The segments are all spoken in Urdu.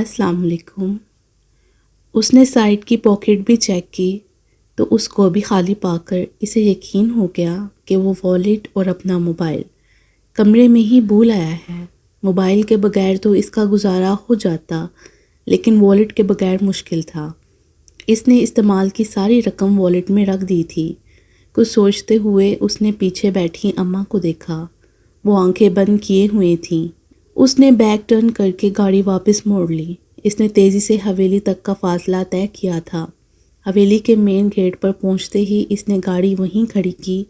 السلام علیکم۔ اس نے سائڈ کی پاکٹ بھی چیک کی تو اس کو بھی خالی پا کر اسے یقین ہو گیا کہ وہ والیٹ اور اپنا موبائل کمرے میں ہی بھول آیا ہے۔ موبائل کے بغیر تو اس کا گزارا ہو جاتا، لیکن والیٹ کے بغیر مشکل تھا۔ اس نے استعمال کی ساری رقم والیٹ میں رکھ دی تھی۔ کچھ سوچتے ہوئے اس نے پیچھے بیٹھی اماں کو دیکھا۔ وہ آنکھیں بند کیے ہوئے تھیں۔ اس نے بیک ٹرن کر کے گاڑی واپس موڑ لی۔ اس نے تیزی سے حویلی تک کا فاصلہ طے کیا تھا۔ حویلی کے مین گیٹ پر پہنچتے ہی اس نے گاڑی وہیں کھڑی کی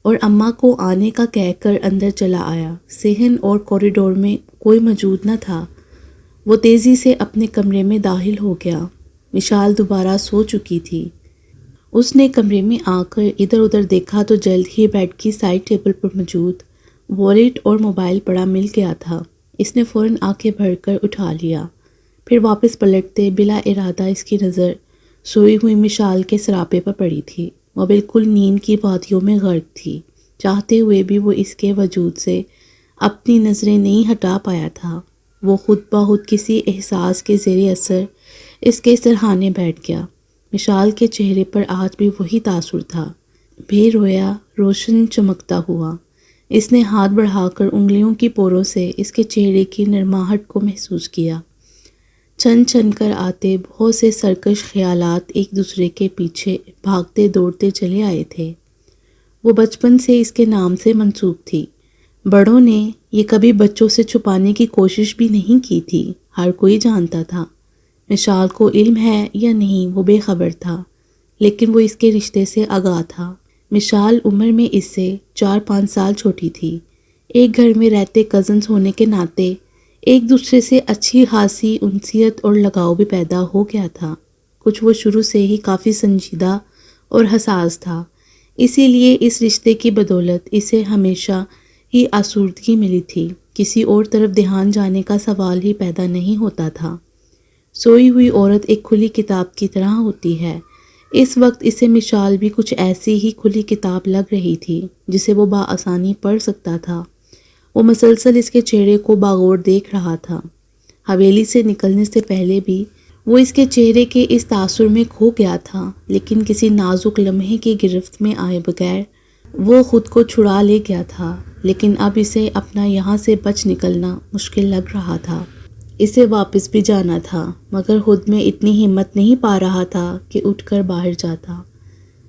اور اماں کو آنے کا کہہ کر اندر چلا آیا۔ صحن اور کوریڈور میں کوئی موجود نہ تھا۔ وہ تیزی سے اپنے کمرے میں داخل ہو گیا۔ مشال دوبارہ سو چکی تھی۔ اس نے کمرے میں آ کر ادھر ادھر دیکھا تو جلد ہی بیڈ کی سائڈ ٹیبل پر موجود والیٹ اور موبائل پڑا مل گیا تھا۔ اس نے فوراً آنکھیں بھر کر اٹھا لیا۔ پھر واپس پلٹتے بلا ارادہ اس کی نظر سوئی ہوئی مشال کے سراپے پر پڑی تھی۔ وہ بالکل نیند کی وادیوں میں غرق تھی۔ چاہتے ہوئے بھی وہ اس کے وجود سے اپنی نظریں نہیں ہٹا پایا تھا۔ وہ خود بخود کسی احساس کے زیر اثر اس کے سرہانے بیٹھ گیا۔ مشال کے چہرے پر آج بھی وہی تاثر تھا، بے رویا، روشن چمکتا ہوا۔ اس نے ہاتھ بڑھا کر انگلیوں کی پوروں سے اس کے چہرے کی نرماہٹ کو محسوس کیا۔ چھن چھن کر آتے بہت سے سرکش خیالات ایک دوسرے کے پیچھے بھاگتے دوڑتے چلے آئے تھے۔ وہ بچپن سے اس کے نام سے منسوب تھی۔ بڑوں نے یہ کبھی بچوں سے چھپانے کی کوشش بھی نہیں کی تھی۔ ہر کوئی جانتا تھا۔ مشال کو علم ہے یا نہیں وہ بے خبر تھا، لیکن وہ اس کے رشتے سے آگاہ تھا۔ مشال عمر میں اس سے 4-5 سال چھوٹی تھی۔ ایک گھر میں رہتے کزنز ہونے کے ناطے ایک دوسرے سے اچھی خاصی انسیت اور لگاؤ بھی پیدا ہو گیا تھا۔ کچھ وہ شروع سے ہی کافی سنجیدہ اور حساس تھا، اسی لیے اس رشتے کی بدولت اسے ہمیشہ ہی آسودگی ملی تھی۔ کسی اور طرف دھیان جانے کا سوال ہی پیدا نہیں ہوتا تھا۔ سوئی ہوئی عورت ایک کھلی کتاب کی طرح ہوتی ہے۔ اس وقت اسے مشال بھی کچھ ایسی ہی کھلی کتاب لگ رہی تھی جسے وہ بآسانی پڑھ سکتا تھا۔ وہ مسلسل اس کے چہرے کو باغور دیکھ رہا تھا۔ حویلی سے نکلنے سے پہلے بھی وہ اس کے چہرے کے اس تاثر میں کھو گیا تھا، لیکن کسی نازک لمحے کی گرفت میں آئے بغیر وہ خود کو چھڑا لے گیا تھا۔ لیکن اب اسے اپنا یہاں سے بچ نکلنا مشکل لگ رہا تھا۔ اسے واپس بھی جانا تھا، مگر خود میں اتنی ہمت نہیں پا رہا تھا کہ اٹھ کر باہر جاتا۔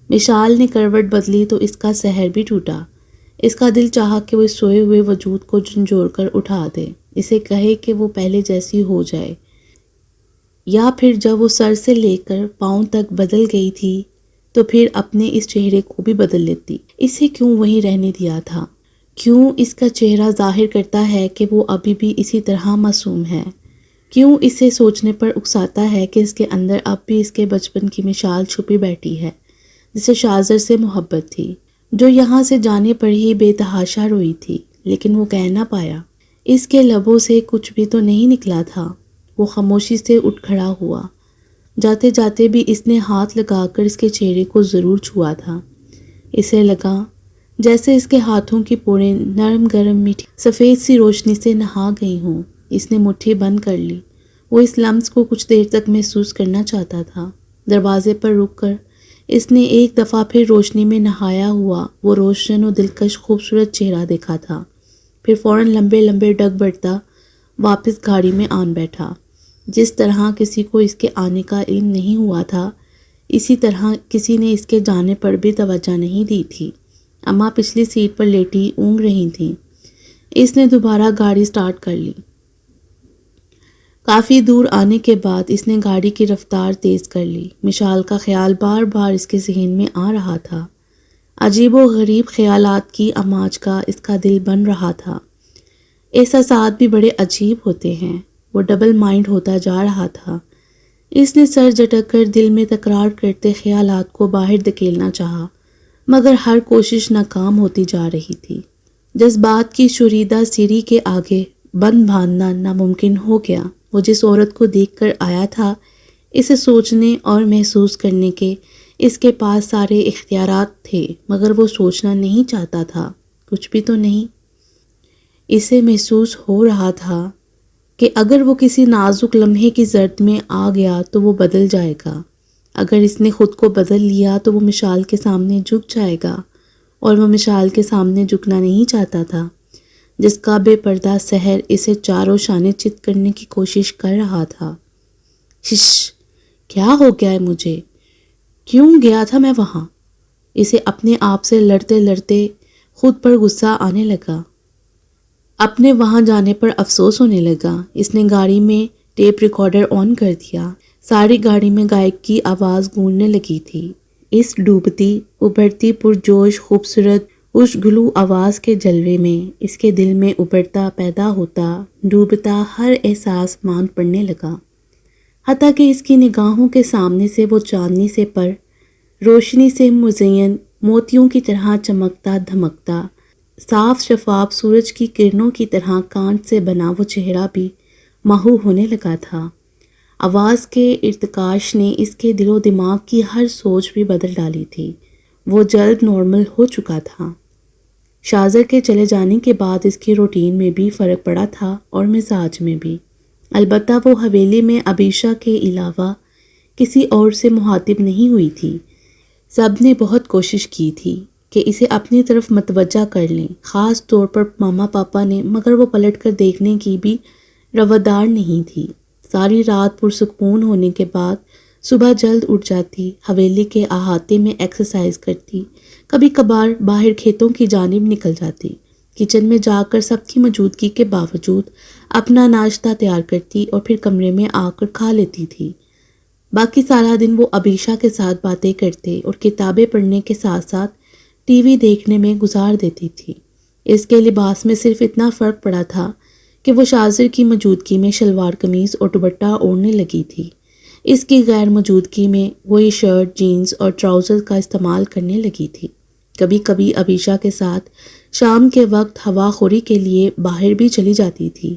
مشال نے کروٹ بدلی تو اس کا سحر بھی ٹوٹا۔ اس کا دل چاہا کہ وہ اس سوئے ہوئے وجود کو جھنجھوڑ کر اٹھا دے، اسے کہے کہ وہ پہلے جیسی ہو جائے، یا پھر جب وہ سر سے لے کر پاؤں تک بدل گئی تھی تو پھر اپنے اس چہرے کو بھی بدل لیتی۔ اسے کیوں وہیں رہنے دیا تھا؟ کیوں اس کا چہرہ ظاہر کرتا ہے کہ وہ ابھی بھی اسی طرح معصوم ہے؟ کیوں اسے سوچنے پر اکساتا ہے کہ اس کے اندر اب بھی اس کے بچپن کی مشال چھپی بیٹھی ہے، جسے شاذر سے محبت تھی، جو یہاں سے جانے پر ہی بے تحاشا روئی تھی، لیکن وہ کہہ نہ پایا۔ اس کے لبوں سے کچھ بھی تو نہیں نکلا تھا۔ وہ خاموشی سے اٹھ کھڑا ہوا۔ جاتے جاتے بھی اس نے ہاتھ لگا کر اس کے چہرے کو ضرور چھوا تھا۔ اسے لگا جیسے اس کے ہاتھوں کی پوریں نرم گرم میٹھی سفید سی روشنی سے نہا گئی ہوں۔ اس نے مٹھی بند کر لی۔ وہ اس لمس کو کچھ دیر تک محسوس کرنا چاہتا تھا۔ دروازے پر رک کر اس نے ایک دفعہ پھر روشنی میں نہایا ہوا وہ روشن و دلکش خوبصورت چہرہ دیکھا تھا۔ پھر فوراً لمبے لمبے ڈگ بڑھتا واپس گاڑی میں آن بیٹھا۔ جس طرح کسی کو اس کے آنے کا علم نہیں ہوا تھا، اسی طرح کسی نے اس کے جانے پر بھی توجہ نہیں دی تھی۔ اماں پچھلی سیٹ پر لیٹی اونگ رہی تھیں۔ اس نے دوبارہ گاڑی سٹارٹ کر لی۔ کافی دور آنے کے بعد اس نے گاڑی کی رفتار تیز کر لی۔ مشال کا خیال بار بار اس کے ذہن میں آ رہا تھا۔ عجیب و غریب خیالات کی اماج کا اس کا دل بن رہا تھا۔ احساسات بھی بڑے عجیب ہوتے ہیں۔ وہ ڈبل مائنڈ ہوتا جا رہا تھا۔ اس نے سر جھٹک کر دل میں تکرار کرتے خیالات کو باہر دھکیلنا چاہا، مگر ہر کوشش ناکام ہوتی جا رہی تھی۔ جذبات کی شوریدہ سیڑھی کے آگے بند باندھنا ناممکن ہو گیا۔ وہ جس عورت کو دیکھ کر آیا تھا، اسے سوچنے اور محسوس کرنے کے اس کے پاس سارے اختیارات تھے، مگر وہ سوچنا نہیں چاہتا تھا، کچھ بھی تو نہیں۔ اسے محسوس ہو رہا تھا کہ اگر وہ کسی نازک لمحے کی زرد میں آ گیا تو وہ بدل جائے گا، اگر اس نے خود کو بدل لیا تو وہ مشال کے سامنے جھک جائے گا، اور وہ مشال کے سامنے جھکنا نہیں چاہتا تھا، جس کا بے پردہ سحر اسے چاروں شانے چت کرنے کی کوشش کر رہا تھا۔ شش، کیا ہو گیا ہے مجھے؟ کیوں گیا تھا میں وہاں؟ اسے اپنے آپ سے لڑتے لڑتے خود پر غصہ آنے لگا، اپنے وہاں جانے پر افسوس ہونے لگا۔ اس نے گاڑی میں ٹیپ ریکارڈر آن کر دیا، ساری گاڑی میں گائک کی آواز گونجنے لگی تھی۔ اس ڈوبتی ابھرتی پرجوش خوبصورت خوشگلو آواز کے جلوے میں اس کے دل میں ابھرتا پیدا ہوتا ڈوبتا ہر احساس مان پڑنے لگا، حتیٰ کہ اس کی نگاہوں کے سامنے سے وہ چاندنی سے پر روشنی سے مزین موتیوں کی طرح چمکتا دھمکتا صاف شفاف سورج کی کرنوں کی طرح کانٹ سے بنا وہ چہرہ بھی محو ہونے لگا تھا۔ آواز کے ارتکاش نے اس کے دل و دماغ کی ہر سوچ بھی بدل ڈالی تھی۔ وہ جلد نارمل ہو چکا تھا۔ شازر کے چلے جانے کے بعد اس کی روٹین میں بھی فرق پڑا تھا اور مزاج میں بھی۔ البتہ وہ حویلی میں عبیشہ کے علاوہ کسی اور سے مخاطب نہیں ہوئی تھی۔ سب نے بہت کوشش کی تھی کہ اسے اپنی طرف متوجہ کر لیں، خاص طور پر ماما پاپا نے، مگر وہ پلٹ کر دیکھنے کی بھی روادار نہیں تھی۔ ساری رات پرسکون ہونے کے بعد صبح جلد اٹھ جاتی، حویلی کے احاطے میں ایکسرسائز کرتی، کبھی کبھار باہر کھیتوں کی جانب نکل جاتی، کچن میں جا کر سب کی موجودگی کے باوجود اپنا ناشتہ تیار کرتی اور پھر کمرے میں آ کر کھا لیتی تھی۔ باقی سارا دن وہ عبیشہ کے ساتھ باتیں کرتے اور کتابیں پڑھنے کے ساتھ ساتھ ٹی وی دیکھنے میں گزار دیتی تھی۔ اس کے لباس میں صرف اتنا فرق پڑا تھا کہ وہ شازر کی موجودگی میں شلوار قمیض اور دوپٹہ اوڑھنے لگی تھی، اس کی غیر موجودگی میں وہی شرٹ، جینز اور ٹراؤزر کا استعمال کرنے لگی تھی۔ کبھی کبھی عبیشہ کے ساتھ شام کے وقت ہوا خوری کے لیے باہر بھی چلی جاتی تھی۔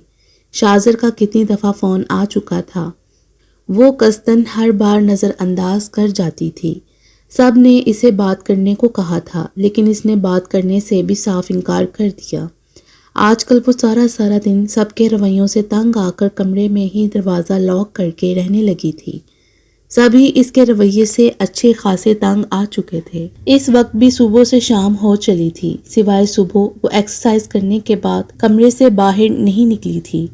شازر کا کتنی دفعہ فون آ چکا تھا، وہ قصداً ہر بار نظر انداز کر جاتی تھی۔ سب نے اسے بات کرنے کو کہا تھا، لیکن اس نے بات کرنے سے بھی صاف انکار کر دیا۔ آج کل وہ سارا دن سب کے رویوں سے تنگ آ کر کمرے میں ہی دروازہ لاک کر کے رہنے لگی تھی۔ سبھی اس کے رویے سے اچھے خاصے تنگ آ چکے تھے۔ اس وقت بھی صبح سے شام ہو چلی تھی، سوائے صبح وہ ایکسرسائز کرنے کے بعد کمرے سے باہر نہیں نکلی تھی۔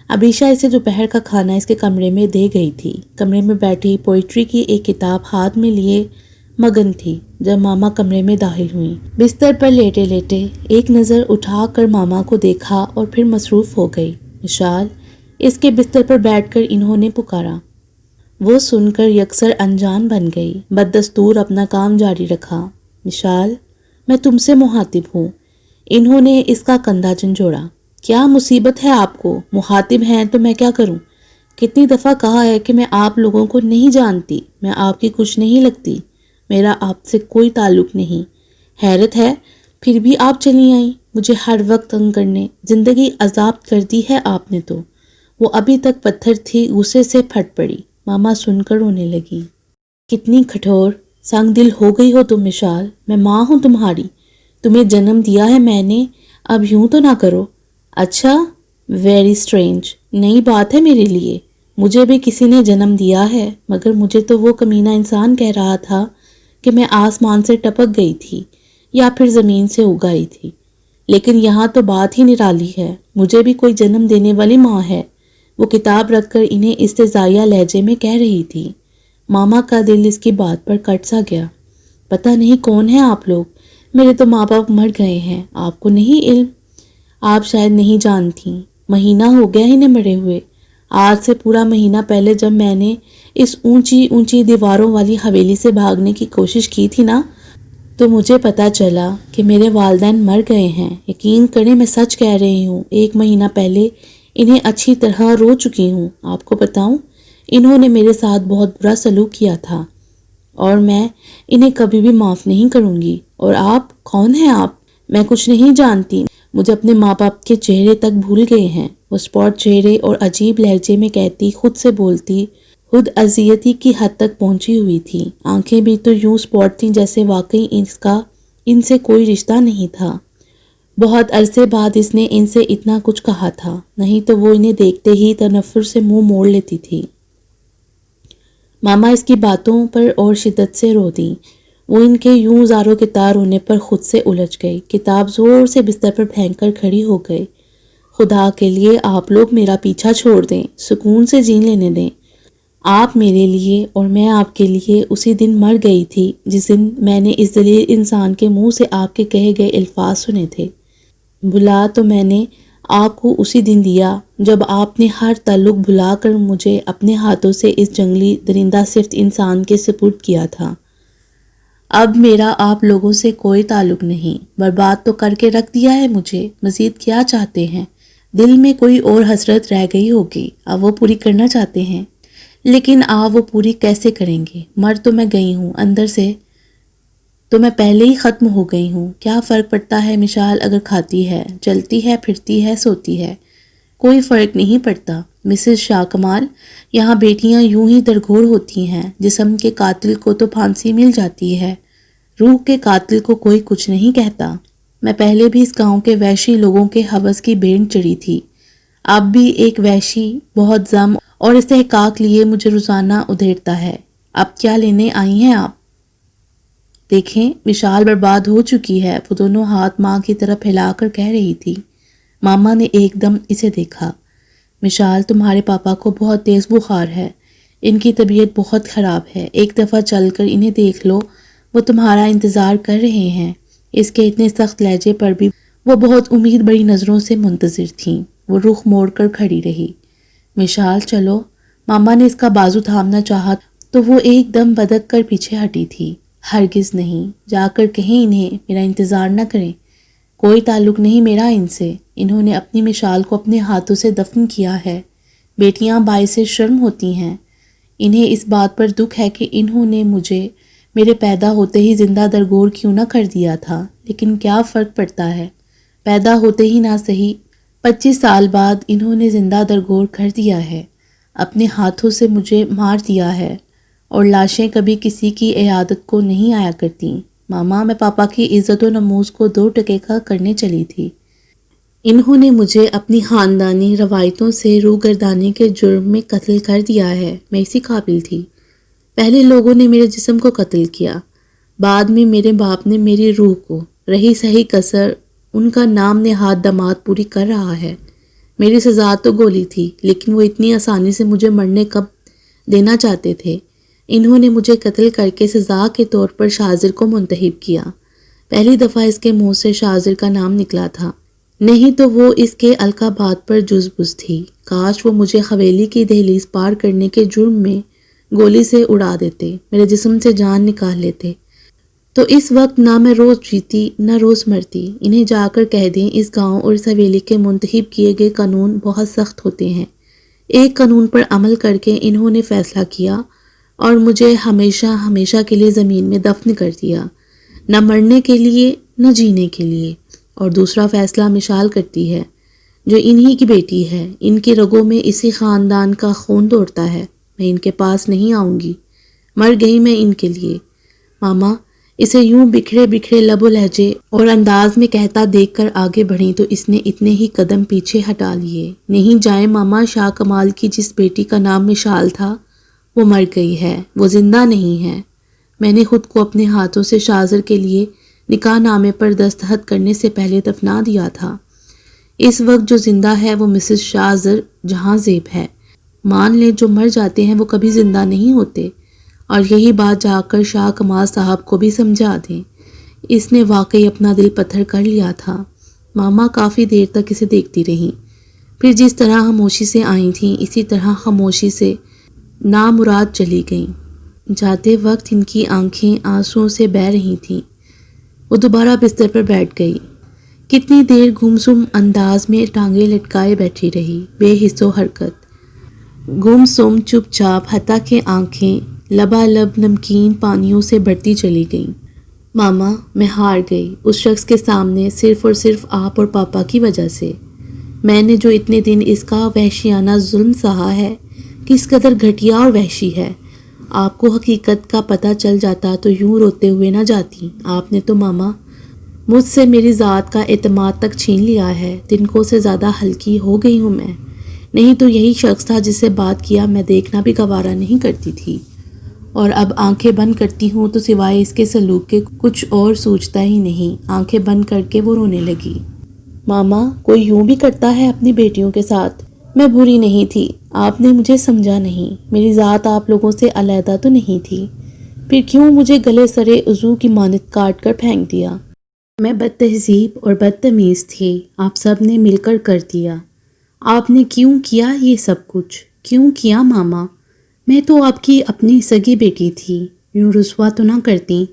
عبیشہ اسے دوپہر کا کھانا اس کے کمرے میں دے گئی تھی۔ کمرے میں بیٹھی پوئٹری کی ایک کتاب ہاتھ میں لیے مگن تھی جب ماما کمرے میں داخل ہوئیں۔ بستر پر لیٹے لیٹے ایک نظر اٹھا کر ماما کو دیکھا اور پھر مصروف ہو گئی۔ مشال، اس کے بستر پر بیٹھ کر انہوں نے پکارا۔ وہ سن کر یکسر انجان بن گئی، بددستور اپنا کام جاری رکھا۔ مشال، میں تم سے مخاطب ہوں۔ انہوں نے اس کا کندھا جھنجھوڑا۔ کیا مصیبت ہے آپ کو؟ مخاطب ہیں تو میں کیا کروں؟ کتنی دفعہ کہا ہے کہ میں آپ لوگوں کو نہیں جانتی، میں آپ کی کچھ نہیں لگتی، میرا آپ سے کوئی تعلق نہیں۔ حیرت ہے، پھر بھی آپ چلی آئیں مجھے ہر وقت تنگ کرنے۔ زندگی عذاب کر دی ہے آپ نے تو۔ وہ ابھی تک پتھر تھی، غصے سے پھٹ پڑی۔ ماما سن کر رونے لگی۔ کتنی کٹھور سنگ دل ہو گئی ہو تم مشال، میں ماں ہوں تمہاری، تمہیں جنم دیا ہے میں نے، اب یوں تو نہ کرو۔ اچھا، ویری اسٹرینج، نئی بات ہے میرے لیے، مجھے بھی کسی نے جنم دیا ہے، مگر مجھے تو وہ کمینہ انسان کہہ رہا تھا کہ میں آسمان سے ٹپک گئی تھی یا پھر زمین سے اگائی تھی، لیکن یہاں تو بات ہی نرالی ہے، مجھے بھی کوئی جنم دینے والی ماں ہے۔ وہ کتاب رکھ کر انہیں استہزائیہ لہجے میں کہہ رہی تھی۔ ماما کا دل اس کی بات پر کٹ سا گیا۔ پتہ نہیں کون ہیں آپ لوگ، میرے تو ماں باپ مر گئے ہیں، آپ کو نہیں علم؟ آپ شاید نہیں جانتی، مہینہ ہو گیا انہیں مرے ہوئے۔ آج سے پورا مہینہ پہلے جب میں نے اس اونچی اونچی دیواروں والی حویلی سے بھاگنے کی کوشش کی تھی نا، تو مجھے پتا چلا کہ میرے والدین مر گئے ہیں۔ یقین کریں میں سچ کہہ رہی ہوں، 1 مہینہ پہلے انہیں اچھی طرح رو چکی ہوں۔ آپ کو بتاؤں، انہوں نے میرے ساتھ بہت برا سلوک کیا تھا اور میں انہیں کبھی بھی معاف نہیں کروں گی۔ اور آپ کون ہیں؟ آپ؟ میں کچھ نہیں جانتی، مجھے اپنے ماں باپ کے چہرے تک بھول گئے ہیں۔ وہ اسپاٹ چہرے اور عجیب لہجے میں کہتی، خود سے بولتی، خود اذیتی کی حد تک پہنچی ہوئی تھی۔ آنکھیں بھی تو یوں اسپاٹ تھیں جیسے واقعی اس کا ان سے کوئی رشتہ نہیں تھا۔ بہت عرصے بعد اس نے ان سے اتنا کچھ کہا تھا، نہیں تو وہ انہیں دیکھتے ہی تنفر سے منہ موڑ لیتی تھی۔ ماما اس کی باتوں پر اور شدت سے رو دیں۔ وہ ان کے یوں زاروں کے تار ہونے پر خود سے الجھ گئی۔ کتاب زور سے بستر پر پھینک کر کھڑی ہو گئی۔ خدا کے لیے آپ لوگ میرا پیچھا چھوڑ دیں، سکون سے جین لینے دیں۔ آپ میرے لیے اور میں آپ کے لیے اسی دن مر گئی تھی جس دن میں نے اس ذلیل انسان کے منہ سے آپ کے کہے گئے الفاظ سنے تھے۔ بھلا تو میں نے آپ کو اسی دن دیا جب آپ نے ہر تعلق بھلا کر مجھے اپنے ہاتھوں سے اس جنگلی درندہ صفت انسان کے سپرد کیا تھا۔ اب میرا آپ لوگوں سے کوئی تعلق نہیں، برباد تو کر کے رکھ دیا ہے مجھے، مزید کیا چاہتے ہیں؟ دل میں کوئی اور حسرت رہ گئی ہوگی، اب وہ پوری کرنا چاہتے ہیں، لیکن آپ وہ پوری کیسے کریں گے؟ مر تو میں گئی ہوں، اندر سے تو میں پہلے ہی ختم ہو گئی ہوں۔ کیا فرق پڑتا ہے مشال اگر کھاتی ہے، چلتی ہے، پھرتی ہے، سوتی ہے؟ کوئی فرق نہیں پڑتا مسز شاہ کمال۔ یہاں بیٹیاں یوں ہی درگور ہوتی ہیں، جسم کے قاتل کو تو پھانسی مل جاتی ہے، روح کے قاتل کو کوئی کچھ نہیں کہتا۔ میں پہلے بھی اس گاؤں کے وحشی لوگوں کے ہوس کی بینڈ چڑھی تھی، اب بھی ایک وحشی بہت ضم اور استحقاق لیے مجھے روزانہ ادھیڑتا ہے۔ اب کیا لینے آئی ہیں آپ؟ دیکھیں مشال برباد ہو چکی ہے، وہ دونوں ہاتھ ماں کی طرف پھیلا کر کہہ رہی تھی۔ ماما نے ایک دم اسے دیکھا۔ مشال تمہارے پاپا کو بہت تیز بخار ہے، ان کی طبیعت بہت خراب ہے، ایک دفعہ چل کر انہیں دیکھ لو، وہ تمہارا انتظار کر رہے ہیں۔ اس کے اتنے سخت لہجے پر بھی وہ بہت امید بڑی نظروں سے منتظر تھیں۔ وہ رخ موڑ کر کھڑی رہی۔ مشال چلو۔ ماما نے اس کا بازو تھامنا چاہا تو وہ ایک دم بدک کر پیچھے ہٹی تھی۔ ہرگز نہیں، جا کر کہیں انہیں میرا انتظار نہ کریں، کوئی تعلق نہیں میرا ان سے، انہوں نے اپنی مشال کو اپنے ہاتھوں سے دفن کیا ہے۔ بیٹیاں باعث شرم ہوتی ہیں، انہیں اس بات پر دکھ ہے کہ انہوں نے مجھے میرے پیدا ہوتے ہی زندہ درگور کیوں نہ کر دیا تھا، لیکن کیا فرق پڑتا ہے، پیدا ہوتے ہی نہ صحیح 25 سال بعد انہوں نے زندہ درگور کر دیا ہے، اپنے ہاتھوں سے مجھے مار دیا ہے، اور لاشیں کبھی کسی کی عیادت کو نہیں آیا کرتیں۔ ماما میں پاپا کی عزت و نموز کو 2 ٹکے کا کرنے چلی تھی، انہوں نے مجھے اپنی خاندانی روایتوں سے روگردانی کے جرم میں قتل کر دیا ہے، میں اسی قابل تھی۔ پہلے لوگوں نے میرے جسم کو قتل کیا، بعد میں میرے باپ نے میری روح کو، رہی صحیح کسر ان کا نام نہاد دماد پوری کر رہا ہے۔ میری سزا تو گولی تھی، لیکن وہ اتنی آسانی سے مجھے مرنے کب دینا چاہتے تھے؟ انہوں نے مجھے قتل کر کے سزا کے طور پر شاذر کو منتخب کیا۔ پہلی دفعہ اس کے منہ سے شاذر کا نام نکلا تھا، نہیں تو وہ اس کے القابات پر جزبز تھی۔ کاش وہ مجھے حویلی کی دہلیز پار کرنے کے جرم میں گولی سے اڑا دیتے، میرے جسم سے جان نکال لیتے، تو اس وقت نہ میں روز جیتی نہ روز مرتی۔ انہیں جا کر کہہ دیں اس گاؤں اور اس حویلی کے منتخب کیے گئے قانون بہت سخت ہوتے ہیں، ایک قانون پر عمل کر کے انہوں نے فیصلہ کیا اور مجھے ہمیشہ ہمیشہ کے لیے زمین میں دفن کر دیا، نہ مرنے کے لیے نہ جینے کے لیے۔ اور دوسرا فیصلہ مشال کرتی ہے، جو انہی کی بیٹی ہے، ان کی رگوں میں اسی خاندان کا خون دوڑتا ہے۔ میں ان کے پاس نہیں آؤں گی، مر گئی میں ان کے لیے۔ ماما اسے یوں بکھرے بکھرے لب و لہجے اور انداز میں کہتا دیکھ کر آگے بڑھیں تو اس نے اتنے ہی قدم پیچھے ہٹا لیے۔ نہیں جائیں ماما، شاہ کمال کی جس بیٹی کا نام مشال تھا وہ مر گئی ہے، وہ زندہ نہیں ہے۔ میں نے خود کو اپنے ہاتھوں سے شاذر کے لیے نکاح نامے پر دستخط کرنے سے پہلے دفنا دیا تھا۔ اس وقت جو زندہ ہے وہ مسز شاذر جہاں زیب ہے۔ مان لیں جو مر جاتے ہیں وہ کبھی زندہ نہیں ہوتے، اور یہی بات جا کر شاہ کمال صاحب کو بھی سمجھا دیں۔ اس نے واقعی اپنا دل پتھر کر لیا تھا۔ ماما کافی دیر تک اسے دیکھتی رہیں، پھر جس طرح خاموشی سے آئی تھیں اسی طرح خاموشی سے نامراد چلی گئیں۔ جاتے وقت ان کی آنکھیں آنسوؤں سے بہہ رہی تھیں۔ وہ دوبارہ بستر پر بیٹھ گئی، کتنی دیر گمسم انداز میں ٹانگیں لٹکائے بیٹھی رہی، بے حس و حرکت، گمسم چپ چاپ، حتیٰ کہ آنکھیں لبالب نمکین پانیوں سے بھرتی چلی گئیں۔ ماما میں ہار گئی اس شخص کے سامنے، صرف اور صرف آپ اور پاپا کی وجہ سے۔ میں نے جو اتنے دن اس کا وحشیانہ ظلم سہا ہے، کس قدر گھٹیا اور وحشی ہے۔ آپ کو حقیقت کا پتہ چل جاتا تو یوں روتے ہوئے نہ جاتی۔ آپ نے تو ماما مجھ سے میری ذات کا اعتماد تک چھین لیا ہے، تنکوں سے زیادہ ہلکی ہو گئی ہوں میں۔ نہیں تو یہی شخص تھا جس سے بات کیا میں دیکھنا بھی گوارا نہیں کرتی تھی، اور اب آنکھیں بند کرتی ہوں تو سوائے اس کے سلوک کے کچھ اور سوچتا ہی نہیں۔ آنکھیں بند کر کے وہ رونے لگی۔ ماما، کوئی یوں بھی کرتا ہے اپنی بیٹیوں کے ساتھ؟ میں بری نہیں تھی، آپ نے مجھے سمجھا نہیں، میری ذات آپ لوگوں سے علیحدہ تو نہیں تھی، پھر کیوں مجھے گلے سرے عضو کی مانند کاٹ کر پھینک دیا؟ میں بد تہذیب اور بدتمیز تھی، آپ سب نے مل کر کر دیا۔ آپ نے کیوں کیا یہ سب کچھ؟ کیوں کیا ماما؟ میں تو آپ کی اپنی سگی بیٹی تھی، یوں رسوا تو نہ کرتی۔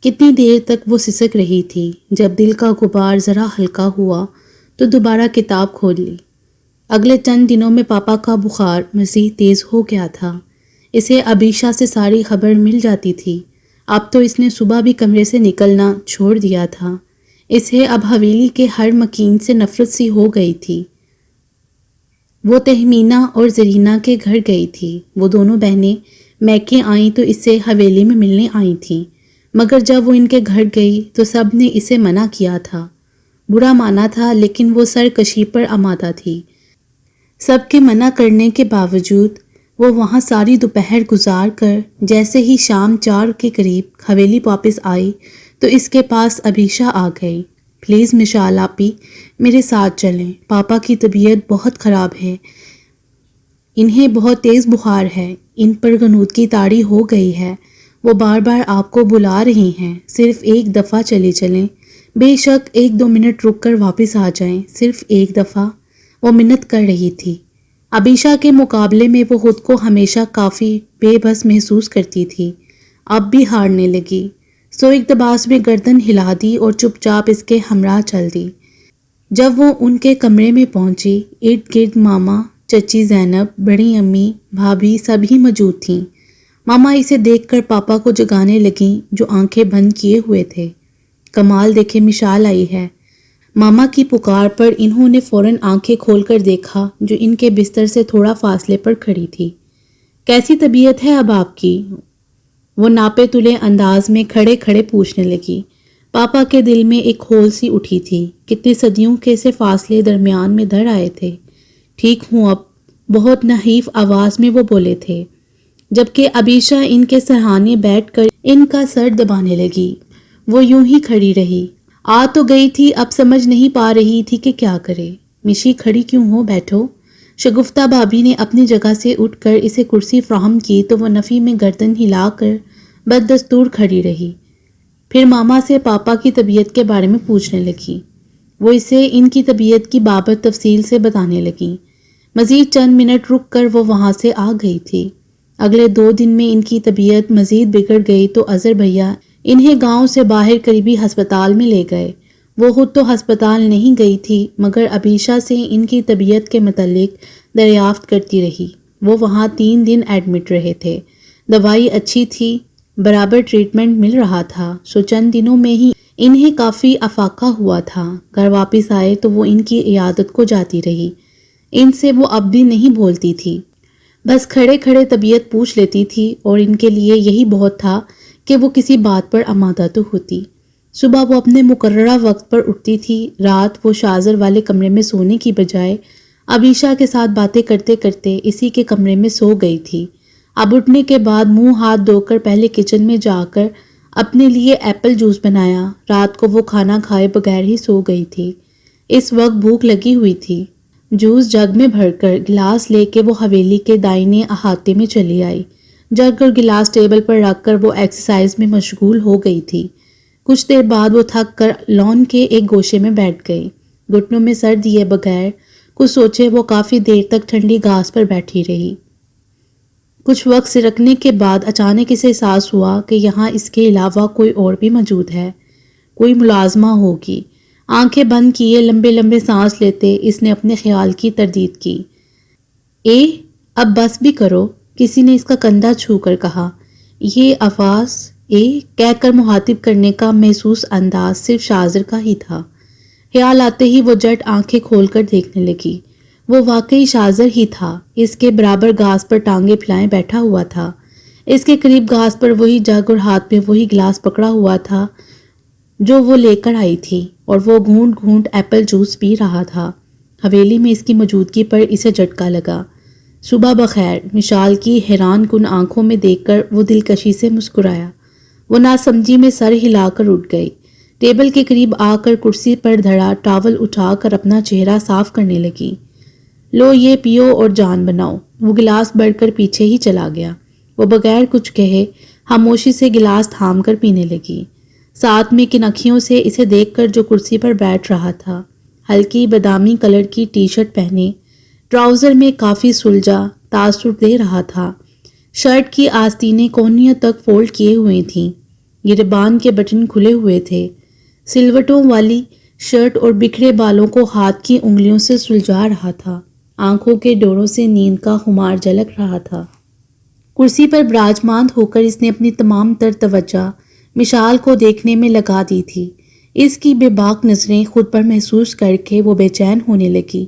کتنی دیر تک وہ سسک رہی تھی۔ جب دل کا غبار ذرا ہلکا ہوا تو دوبارہ کتاب کھول لی۔ اگلے چند دنوں میں پاپا کا بخار مزید تیز ہو گیا تھا۔ اسے عبیشہ سے ساری خبر مل جاتی تھی۔ اب تو اس نے صبح بھی کمرے سے نکلنا چھوڑ دیا تھا۔ اسے اب حویلی کے ہر مکین سے نفرت سی ہو گئی تھی۔ وہ تہمینہ اور زرینہ کے گھر گئی تھی۔ وہ دونوں بہنیں میکے آئیں تو اس سے حویلی میں ملنے آئی تھیں، مگر جب وہ ان کے گھر گئی تو سب نے اسے منع کیا تھا۔ برا مانا تھا، لیکن وہ سرکشی پر آمادہ تھی۔ سب کے منع کرنے کے باوجود وہ وہاں ساری دوپہر گزار کر جیسے ہی شام 4 کے قریب حویلی واپس آئی تو اس کے پاس عبیشہ آ گئی۔ پلیز مشال آپی، میرے ساتھ چلیں، پاپا کی طبیعت بہت خراب ہے، انہیں بہت تیز بخار ہے، ان پر غنودگی طاری ہو گئی ہے، وہ بار بار آپ کو بلا رہی ہیں، صرف ایک دفعہ چلے چلیں، بے شک 1-2 منٹ رک کر واپس آ جائیں، صرف ایک دفعہ۔ وہ منت کر رہی تھی۔ عبیشہ کے مقابلے میں وہ خود کو ہمیشہ کافی بے بس محسوس کرتی تھی، اب بھی ہارنے لگی، سو اقتباس میں گردن ہلا دی اور چپ چاپ اس کے ہمراہ چل دی۔ جب وہ ان کے کمرے میں پہنچی، ارد گرد ماما، چچی زینب، بڑی امی، بھابھی سب ہی موجود تھیں۔ ماما اسے دیکھ کر پاپا کو جگانے لگیں جو آنکھیں بند کیے ہوئے تھے۔ کمال دیکھے، مشال آئی ہے۔ ماما کی پکار پر انہوں نے فوراً آنکھیں کھول کر دیکھا جو ان کے بستر سے تھوڑا فاصلے پر کھڑی تھی۔ کیسی طبیعت ہے اب آپ کی؟ وہ ناپے تلے انداز میں کھڑے کھڑے پوچھنے لگی۔ پاپا کے دل میں ایک ہول سی اٹھی تھی، کتنی صدیوں کے سے فاصلے درمیان میں دھر آئے تھے۔ ٹھیک ہوں اب، بہت نحیف آواز میں وہ بولے تھے، جبکہ عبیشہ ان کے سرہانے بیٹھ کر ان کا سر دبانے لگی۔ وہ یوں ہی کھڑی رہی۔ آ تو گئی تھی، اب سمجھ نہیں پا رہی تھی کہ کیا کرے۔ مشی، کھڑی کیوں ہو، بیٹھو۔ شگفتہ بھابھی نے اپنی جگہ سے اٹھ کر اسے کرسی فراہم کی تو وہ نفی میں گردن ہلا کر بددستور کھڑی رہی۔ پھر ماما سے پاپا کی طبیعت کے بارے میں پوچھنے لگی۔ وہ اسے ان کی طبیعت کی بابت تفصیل سے بتانے لگیں۔ مزید چند منٹ رک کر وہ وہاں سے آ گئی تھی۔ اگلے 2 دن میں ان کی طبیعت مزید بگڑ گئی تو اظہر بھیا انہیں گاؤں سے باہر قریبی ہسپتال میں لے گئے۔ وہ خود تو ہسپتال نہیں گئی تھی، مگر عبیشہ سے ان کی طبیعت کے متعلق دریافت کرتی رہی۔ وہ وہاں 3 دن ایڈمٹ رہے تھے۔ دوائی اچھی تھی، برابر ٹریٹمنٹ مل رہا تھا، سو چند دنوں میں ہی انہیں کافی افاقہ ہوا تھا۔ گھر واپس آئے تو وہ ان کی عیادت کو جاتی رہی۔ ان سے وہ اب بھی نہیں بولتی تھی، بس کھڑے کھڑے طبیعت پوچھ لیتی تھی، اور ان کے لیے یہی بہت تھا کہ وہ کسی بات پر آمادہ تو ہوتی۔ صبح وہ اپنے مقررہ وقت پر اٹھتی تھی، رات وہ شاذر والے کمرے میں سونے کی بجائے عبیشہ کے ساتھ باتیں کرتے کرتے اسی کے کمرے میں سو گئی تھی۔ اب اٹھنے کے بعد منہ ہاتھ دھو کر پہلے کچن میں جا کر اپنے لیے ایپل جوس بنایا۔ رات کو وہ کھانا کھائے بغیر ہی سو گئی تھی۔ اس وقت بھوک لگی ہوئی تھی۔ جوس جگ میں بھر کر گلاس لے کے وہ حویلی کے دائیں احاطے میں چلی آئی۔ جگ اور گلاس ٹیبل پر رکھ کر وہ ایکسرسائز میں مشغول ہو گئی تھی۔ کچھ دیر بعد وہ تھک کر لان کے ایک گوشے میں بیٹھ گئی۔ گھٹنوں میں سر دیے بغیر کچھ سوچے وہ کافی دیر تک ٹھنڈی گھاس پر بیٹھی رہی۔ کچھ وقت سرکنے کے بعد اچانک اسے احساس ہوا کہ یہاں اس کے علاوہ کوئی اور بھی موجود ہے، کوئی ملازمہ ہوگی۔ آنکھیں بند کیے لمبے لمبے سانس لیتے اس نے اپنے خیال کی تردید کی۔ اب بس بھی کرو، کسی نے اس کا کندھا چھو کر کہا۔ یہ آواز کہہ کر مخاطب کرنے کا محسوس انداز صرف شاذر کا ہی تھا۔ خیال آتے ہی وہ جٹ آنکھیں کھول کر دیکھنے لگی۔ وہ واقعی شاذر ہی تھا، اس کے برابر گھاس پر ٹانگیں پھیلائے بیٹھا ہوا تھا۔ اس کے قریب گھاس پر وہی جگ اور ہاتھ میں وہی گلاس پکڑا ہوا تھا۔ جو وہ لے کر آئی تھی، اور وہ گھونٹ گھونٹ ایپل جوس پی رہا تھا۔ حویلی میں اس کی موجودگی پر اسے جھٹکا لگا۔ صبح بخیر، مشال کی حیران کن آنکھوں میں دیکھ کر وہ دلکشی سے مسکرایا۔ وہ ناسمجھی میں سر ہلا کر اٹھ گئی۔ ٹیبل کے قریب آ کر کرسی پر دھڑا ٹاول اٹھا کر اپنا چہرہ صاف کرنے لگی۔ لو یہ پیو اور جان بناؤ۔ وہ گلاس بڑھ کر پیچھے ہی چلا گیا۔ وہ بغیر کچھ کہے خاموشی سے گلاس تھام کر پینے لگی، ساتھ میں کنکھیوں سے اسے دیکھ کر جو کرسی پر بیٹھ رہا تھا۔ ہلکی بادامی کلر کی ٹی شرٹ پہنے، ٹراؤزر میں کافی سلجھا تاثر دے رہا تھا۔ شرٹ کی آستینیں کونیوں تک فولڈ کیے ہوئی تھیں، گریبان کے بٹن کھلے ہوئے تھے۔ سلوٹوں والی شرٹ اور بکھرے بالوں کو ہاتھ کی انگلیوں سے سلجھا رہا تھا۔ آنکھوں کے ڈوروں سے نیند کا خمار جھلک رہا تھا۔ کرسی پر براجمان ہو کر اس نے اپنی تمام تر توجہ مشال کو دیکھنے میں لگا دی تھی۔ اس کی بے باک نظریں خود پر محسوس کر کے وہ بے چین ہونے لگی۔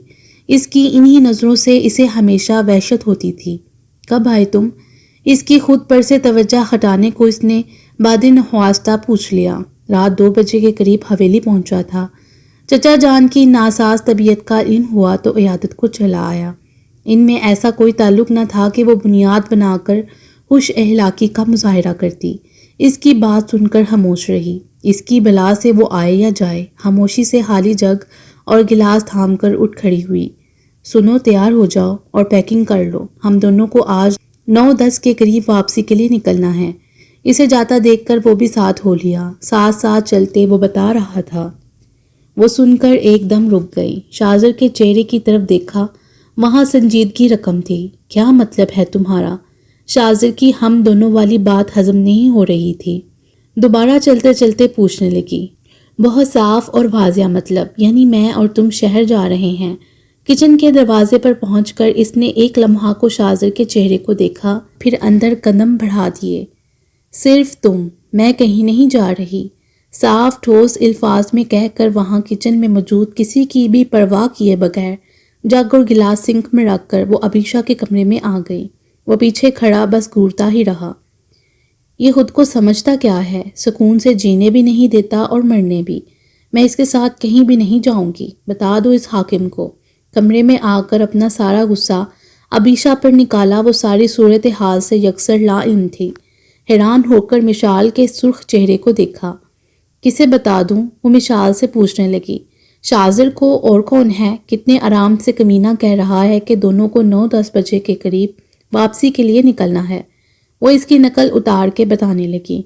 اس کی انہی نظروں سے اسے ہمیشہ وحشت ہوتی تھی۔ کب آئے تم؟ اس کی خود پر سے توجہ ہٹانے کو اس نے باد نخواستہ پوچھ لیا۔ رات 2 بجے کے قریب حویلی پہنچا تھا۔ چچا جان کی ناساز طبیعت کا علم ہوا تو عیادت کو چلا آیا۔ ان میں ایسا کوئی تعلق نہ تھا کہ وہ بنیاد بنا کر خوش اخلاقی کا مظاہرہ کرتی۔ اس کی بات سن کر خاموش رہی۔ اس کی بلا سے وہ آئے یا جائے، خاموشی سے خالی جگ اور گلاس تھام کر اٹھ کھڑی ہوئی۔ سنو، تیار ہو جاؤ اور پیکنگ کر لو، ہم دونوں کو آج 9-10 کے قریب واپسی کے لیے نکلنا ہے۔ اسے جاتا دیکھ کر وہ بھی ساتھ ہو لیا۔ ساتھ ساتھ چلتے وہ بتا رہا تھا۔ وہ سن کر ایک دم رک گئی، شازر کے چہرے کی طرف دیکھا، وہاں سنجیدگی رقم تھی۔ کیا مطلب ہے تمہارا؟ شازر کی ہم دونوں والی بات ہضم نہیں ہو رہی تھی۔ دوبارہ چلتے چلتے پوچھنے لگی۔ بہت صاف اور واضح مطلب، یعنی میں اور تم شہر جا رہے ہیں۔ کچن کے دروازے پر پہنچ کر اس نے ایک لمحہ کو شازر کے چہرے کو دیکھا، پھر اندر قدم بڑھا دیے۔ صرف تم، میں کہیں نہیں جا رہی، صاف ٹھوس الفاظ میں کہہ کر وہاں کچن میں موجود کسی کی بھی پرواہ کیے بغیر جگ اور گلاس سنک میں رکھ کر وہ ابیشا کے کمرے میں آ گئی۔ وہ پیچھے کھڑا بس گھورتا ہی رہا۔ یہ خود کو سمجھتا کیا ہے؟ سکون سے جینے بھی نہیں دیتا اور مرنے بھی۔ میں اس کے ساتھ کہیں بھی نہیں جاؤں گی، بتا دو اس حاکم کو۔ کمرے میں آ کر اپنا سارا غصہ ابیشا پر نکالا۔ وہ ساری صورتحال سے یکسر لا علم تھی۔ حیران ہو کر مشال کے سرخ چہرے کو دیکھا۔ کسے بتا دوں؟ وہ مشال سے پوچھنے لگی۔ شازر کو، اور کون ہے؟ کتنے آرام سے کمینہ کہہ رہا ہے کہ دونوں کو 9-10 بجے کے قریب واپسی کے لیے نکلنا ہے۔ وہ اس کی نقل اتار کے بتانے لگی۔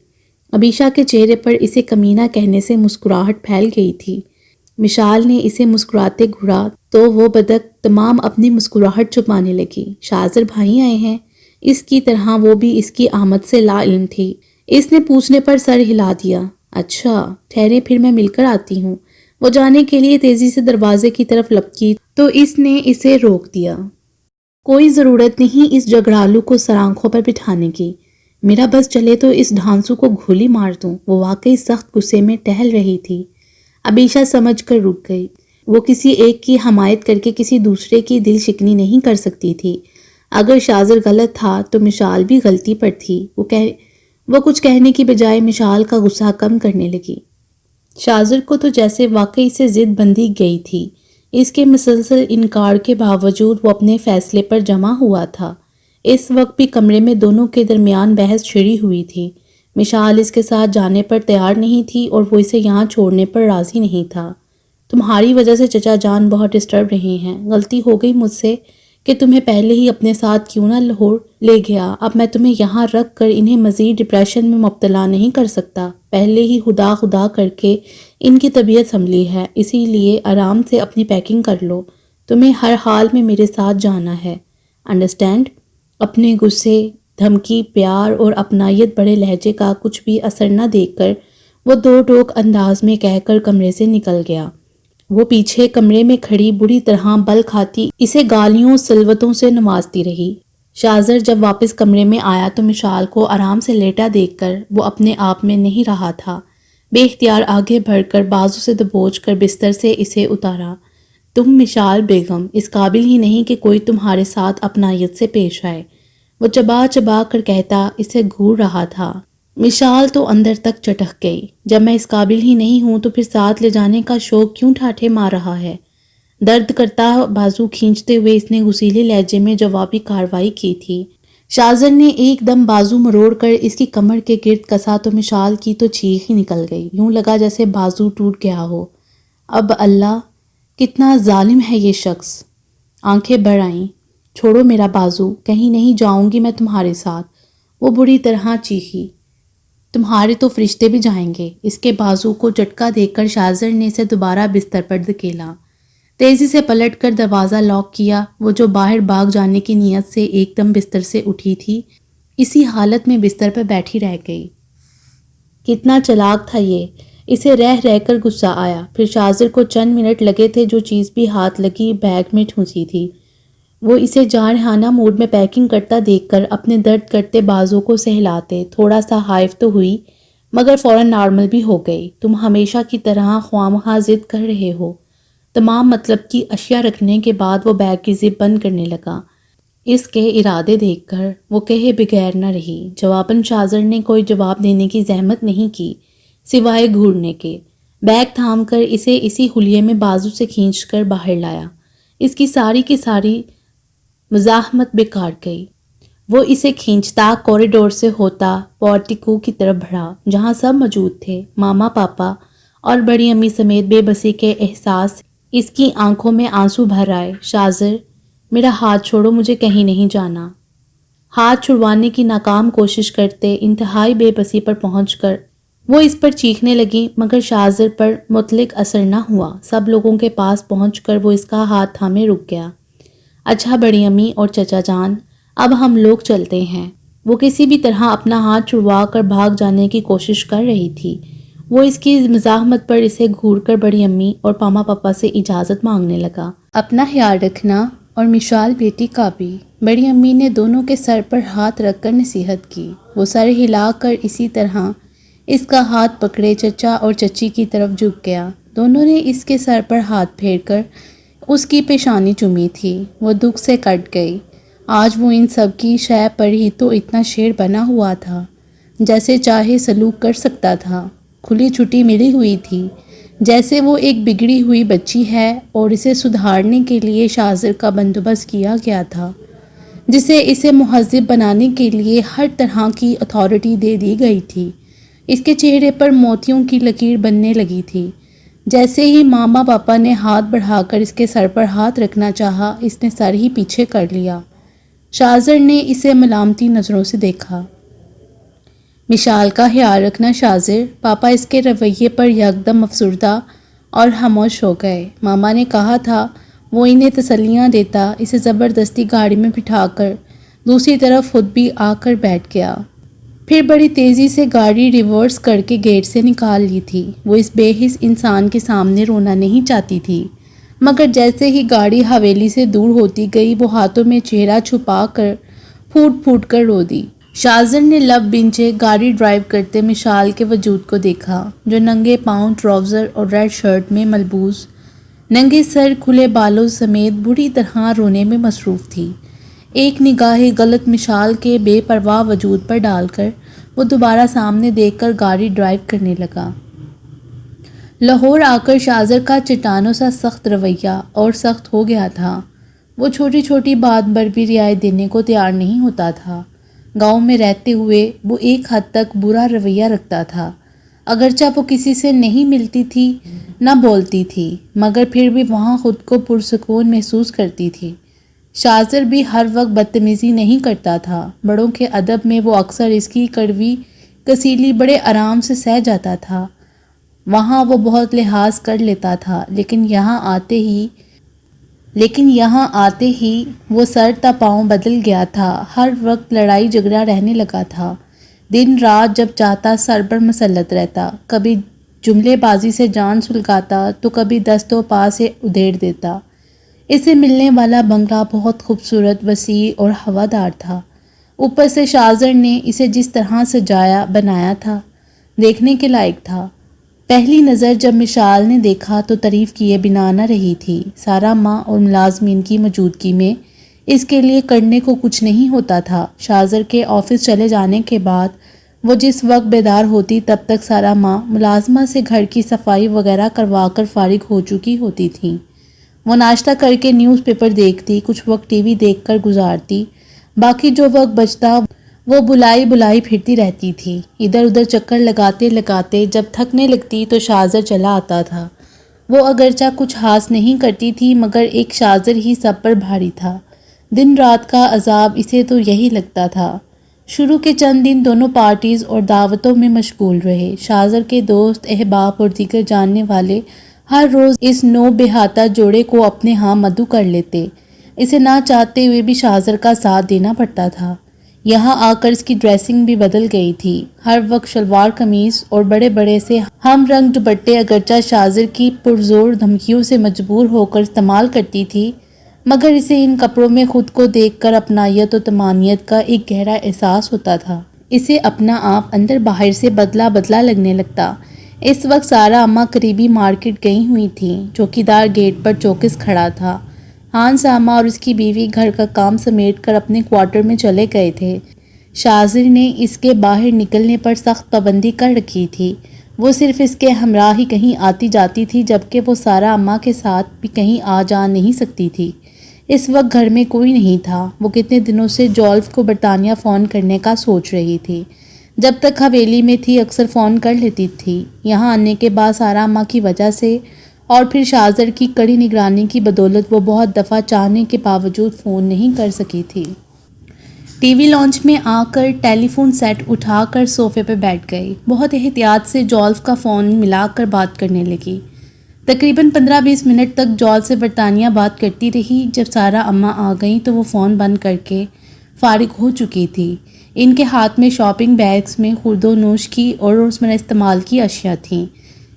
ابیشا کے چہرے پر اسے کمینہ کہنے سے مسکراہٹ پھیل گئی تھی۔ مشال نے اسے مسکراتے گھورا تو وہ بدک تمام اپنی مسکراہٹ چھپانے لگی۔ شازر بھائی آئے ہیں؟ اس کی طرح وہ بھی اس کی آمد سے لا علم تھی۔ اس نے پوچھنے پر سر ہلا دیا۔ اچھا، ٹھہرے، پھر میں مل کر آتی ہوں۔ وہ جانے کے لیے تیزی سے دروازے کی طرف لپکی تو اس نے اسے روک دیا۔ کوئی ضرورت نہیں اس جھگڑالو کو سرآنکھوں پر بٹھانے کی۔ میرا بس چلے تو اس ڈھانسو کو گھولی مار دوں۔ وہ واقعی سخت غصے میں ٹہل رہی تھی۔ ابیشا سمجھ کر رک گئی۔ وہ کسی ایک کی حمایت کر کے کسی دوسرے کی دل شکنی نہیں کر سکتی تھی۔ اگر شازر غلط تھا تو مشال بھی غلطی پر تھی۔ وہ کچھ کہنے کی بجائے مشال کا غصہ کم کرنے لگی۔ شازر کو تو جیسے واقعی سے ضد بندھی گئی تھی۔ اس کے مسلسل انکار کے باوجود وہ اپنے فیصلے پر جمع ہوا تھا۔ اس وقت بھی کمرے میں دونوں کے درمیان بحث چھڑی ہوئی تھی۔ مشال اس کے ساتھ جانے پر تیار نہیں تھی اور وہ اسے یہاں چھوڑنے پر راضی نہیں تھا۔ تمہاری وجہ سے چچا جان بہت ڈسٹرب رہے ہیں۔ غلطی ہو گئی مجھ سے کہ تمہیں پہلے ہی اپنے ساتھ کیوں نہ لاہور لے گیا۔ اب میں تمہیں یہاں رکھ کر انہیں مزید ڈپریشن میں مبتلا نہیں کر سکتا۔ پہلے ہی خدا خدا کر کے ان کی طبیعت سنبھلی ہے، اسی لیے آرام سے اپنی پیکنگ کر لو۔ تمہیں ہر حال میں میرے ساتھ جانا ہے، انڈرسٹینڈ؟ اپنے غصے، دھمکی، پیار اور اپنائیت بڑے لہجے کا کچھ بھی اثر نہ دیکھ کر وہ دو ٹوک انداز میں کہہ کر کمرے سے نکل گیا۔ وہ پیچھے کمرے میں کھڑی بری طرح بل کھاتی اسے گالیوں سلوتوں سے نوازتی رہی۔ شازر جب واپس کمرے میں آیا تو مشال کو آرام سے لیٹا دیکھ کر وہ اپنے آپ میں نہیں رہا تھا۔ بے اختیار آگے بڑھ کر بازو سے دبوچ کر بستر سے اسے اتارا۔ تم مشال بیگم اس قابل ہی نہیں کہ کوئی تمہارے ساتھ اپنائیت سے پیش آئے، وہ چبا چبا کر کہتا اسے گھور رہا تھا۔ مشال تو اندر تک چٹک گئی۔ جب میں اس قابل ہی نہیں ہوں تو پھر ساتھ لے جانے کا شوق کیوں ٹھاٹھے مار رہا ہے؟ درد کرتا بازو کھینچتے ہوئے اس نے غصیلے لہجے میں جوابی کارروائی کی تھی۔ شاذر نے ایک دم بازو مروڑ کر اس کی کمر کے گرد کسا تو مشال کی تو چیخ ہی نکل گئی، یوں لگا جیسے بازو ٹوٹ گیا ہو۔ اب اللہ، کتنا ظالم ہے یہ شخص! آنکھیں بڑھ آئیں۔ چھوڑو میرا بازو، کہیں نہیں جاؤں گی میں تمہارے ساتھ، وہ بری طرح چیخی۔ تمہارے تو فرشتے بھی جائیں گے۔ اس کے بازو کو جھٹکا دے کر شاذر نے اسے دوبارہ بستر پر دھکیلا۔ تیزی سے پلٹ کر دروازہ لاک کیا۔ وہ جو باہر بھاگ جانے کی نیت سے ایک دم بستر سے اٹھی تھی، اسی حالت میں بستر پر بیٹھی رہ گئی۔ کتنا چالاک تھا یہ! اسے رہ رہ کر غصہ آیا۔ پھر شاذر کو چند منٹ لگے تھے، جو چیز بھی ہاتھ لگی بیگ میں ٹھونسی تھی۔ وہ اسے جارحانہ موڈ میں پیکنگ کرتا دیکھ کر اپنے درد کرتے بازو کو سہلاتے تھوڑا سا ہائف تو ہوئی، مگر فوراً نارمل بھی ہو گئی۔ تم ہمیشہ کی طرح خواہ ضد کر رہے ہو۔ تمام مطلب کی اشیاء رکھنے کے بعد وہ بیگ کی زپ بند کرنے لگا۔ اس کے ارادے دیکھ کر وہ کہے بغیر نہ رہی۔ جواباً شاذر نے کوئی جواب دینے کی زحمت نہیں کی سوائے گھورنے کے۔ بیگ تھام کر اسے اسی حلیے میں بازو سے کھینچ کر باہر لایا۔ اس کی ساری مزاحمت بیکار گئی۔ وہ اسے کھینچتا کوریڈور سے ہوتا پورٹیکو کی طرف بڑھا، جہاں سب موجود تھے، ماما، پاپا اور بڑی امی سمیت۔ بے بسی کے احساس اس کی آنکھوں میں آنسو بھر آئے۔ شاذر، میرا ہاتھ چھوڑو، مجھے کہیں نہیں جانا۔ ہاتھ چھڑوانے کی ناکام کوشش کرتے انتہائی بے بسی پر پہنچ کر وہ اس پر چیخنے لگی، مگر شاذر پر مطلق اثر نہ ہوا۔ سب لوگوں کے پاس پہنچ کر وہ اس کا ہاتھ تھامے رک گیا۔ اچھا بڑی امی اور چچا جان، اب ہم لوگ چلتے ہیں۔ وہ کسی بھی طرح اپنا ہاتھ چھڑوا کر بھاگ جانے کی کوشش کر رہی تھی۔ وہ اس کی مزاحمت پر اسے گھور کر بڑی امی اور ماما پاپا سے اجازت مانگنے لگا۔ اپنا خیال رکھنا، اور مشال بیٹی کا بھی۔ بڑی امی نے دونوں کے سر پر ہاتھ رکھ کر نصیحت کی۔ وہ سر ہلا کر اسی طرح اس کا ہاتھ پکڑے چچا اور چچی کی طرف جھک گیا۔ دونوں نے اس کے سر پر ہاتھ پھیر کر اس کی پیشانی چومی تھی۔ وہ دکھ سے کٹ گئی۔ آج وہ ان سب کی شے پر ہی تو اتنا شیر بنا ہوا تھا، جیسے چاہے سلوک کر سکتا تھا۔ کھلی چھٹی ملی ہوئی تھی، جیسے وہ ایک بگڑی ہوئی بچی ہے اور اسے سدھارنے کے لیے شاذر کا بندوبست کیا گیا تھا، جسے اسے مہذب بنانے کے لیے ہر طرح کی اتھارٹی دے دی گئی تھی۔ اس کے چہرے پر موتیوں کی لکیر بننے لگی تھی۔ جیسے ہی ماما پاپا نے ہاتھ بڑھا کر اس کے سر پر ہاتھ رکھنا چاہا، اس نے سر ہی پیچھے کر لیا۔ شاذر نے اسے ملامتی نظروں سے دیکھا۔ مشال کا خیال رکھنا شاذر۔ پاپا اس کے رویے پر یکدم افسردہ اور خاموش ہو گئے۔ ماما نے کہا تھا وہ انہیں تسلیاں دیتا۔ اسے زبردستی گاڑی میں بٹھا کر دوسری طرف خود بھی آ کر بیٹھ گیا۔ پھر بڑی تیزی سے گاڑی ریورس کر کے گیٹ سے نکال لی تھی۔ وہ اس بے حس انسان کے سامنے رونا نہیں چاہتی تھی، مگر جیسے ہی گاڑی حویلی سے دور ہوتی گئی، وہ ہاتھوں میں چہرہ چھپا کر پھوٹ پھوٹ کر رو دی۔ شاذر نے لب بھینچے گاڑی ڈرائیو کرتے مشال کے وجود کو دیکھا، جو ننگے پاؤں ٹراؤزر اور ریڈ شرٹ میں ملبوس ننگے سر کھلے بالوں سمیت بری طرح رونے میں مصروف تھی۔ ایک نگاہ غلط مشال کے بے پرواہ وجود پر ڈال کر وہ دوبارہ سامنے دیکھ کر گاڑی ڈرائیو کرنے لگا۔ لاہور آ کر شاذر کا چٹانوں سا سخت رویہ اور سخت ہو گیا تھا۔ وہ چھوٹی چھوٹی بات پر بھی رعایت دینے کو تیار نہیں ہوتا تھا۔ گاؤں میں رہتے ہوئے وہ ایک حد تک برا رویہ رکھتا تھا، اگرچہ وہ کسی سے نہیں ملتی تھی، نہ بولتی تھی، مگر پھر بھی وہاں خود کو پرسکون محسوس کرتی تھی۔ شاذر بھی ہر وقت بدتمیزی نہیں کرتا تھا۔ بڑوں کے ادب میں وہ اکثر اس کی کڑوی کسیلی بڑے آرام سے سہ جاتا تھا۔ وہاں وہ بہت لحاظ کر لیتا تھا، لیکن یہاں آتے ہی وہ سر تا پاؤں بدل گیا تھا۔ ہر وقت لڑائی جھگڑا رہنے لگا تھا۔ دن رات جب چاہتا سر پر مسلط رہتا، کبھی جملے بازی سے جان سلگاتا تو کبھی دست و پا سے ادھیڑ دیتا۔ اسے ملنے والا بنگلہ بہت خوبصورت، وسیع اور ہوادار تھا۔ اوپر سے شاذر نے اسے جس طرح سجایا بنایا تھا، دیکھنے کے لائق تھا۔ پہلی نظر جب مشال نے دیکھا تو تعریف کیے بنا نہ رہی تھی۔ سارا ماں اور ملازمین کی موجودگی میں اس کے لیے کرنے کو کچھ نہیں ہوتا تھا۔ شاذر کے آفس چلے جانے کے بعد وہ جس وقت بیدار ہوتی تب تک سارا ماں ملازمہ سے گھر کی صفائی وغیرہ کروا کر فارغ ہو چکی ہوتی تھیں۔ وہ ناشتہ کر کے نیوز پیپر دیکھتی، کچھ وقت ٹی وی دیکھ کر گزارتی، باقی جو وقت بچتا وہ بلائی پھرتی رہتی تھی، ادھر ادھر چکر لگاتے لگاتے جب تھکنے لگتی تو شاذر چلا آتا تھا۔ وہ اگرچہ کچھ خاص نہیں کرتی تھی مگر ایک شاذر ہی سب پر بھاری تھا، دن رات کا عذاب اسے تو یہی لگتا تھا۔ شروع کے چند دن دونوں پارٹیز اور دعوتوں میں مشغول رہے۔ شاذر کے دوست احباب اور دیگر جاننے والے ہر روز اس نو بہاتہ جوڑے کو اپنے ہاں مدعو کر لیتے، اسے نہ چاہتے ہوئے بھی شاذر کا ساتھ دینا پڑتا تھا۔ یہاں آ کر اس کی ڈریسنگ بھی بدل گئی تھی، ہر وقت شلوار قمیص اور بڑے بڑے سے ہم رنگ دوپٹے اگرچہ شاذر کی پرزور دھمکیوں سے مجبور ہو کر استعمال کرتی تھی مگر اسے ان کپڑوں میں خود کو دیکھ کر اپنائیت و طمانینت کا ایک گہرا احساس ہوتا تھا۔ اسے اپنا آپ اندر باہر سے بدلا بدلا لگنے لگتا۔ اس وقت سارا اماں قریبی مارکیٹ گئی ہوئی تھیں، چوکیدار گیٹ پر چوکس کھڑا تھا۔ ہان سامہ اور اس کی بیوی گھر کا کام سمیٹ کر اپنے کوارٹر میں چلے گئے تھے۔ شاذر نے اس کے باہر نکلنے پر سخت پابندی کر رکھی تھی، وہ صرف اس کے ہمراہ ہی کہیں آتی جاتی تھی جبکہ وہ سارا اماں کے ساتھ بھی کہیں آ جا نہیں سکتی تھی۔ اس وقت گھر میں کوئی نہیں تھا، وہ کتنے دنوں سے جولف کو برطانیہ فون کرنے کا سوچ رہی تھی۔ جب تک حویلی میں تھی اکثر فون کر لیتی تھی، یہاں آنے کے بعد سارا اماں کی وجہ سے اور پھر شاذر کی کڑی نگرانی کی بدولت وہ بہت دفعہ چاہنے کے باوجود فون نہیں کر سکی تھی۔ ٹی وی لانچ میں آ کر ٹیلی فون سیٹ اٹھا کر صوفے پہ بیٹھ گئی، بہت احتیاط سے جولف کا فون ملا کر بات کرنے لگی۔ تقریباً 15-20 منٹ تک جول سے برطانیہ بات کرتی رہی۔ جب سارا اماں آ گئیں تو وہ فون بند کر کے فارغ ہو چکی تھی۔ ان کے ہاتھ میں شاپنگ بیگز میں خورد و نوش کی اور روزمرہ استعمال کی اشیاء تھیں۔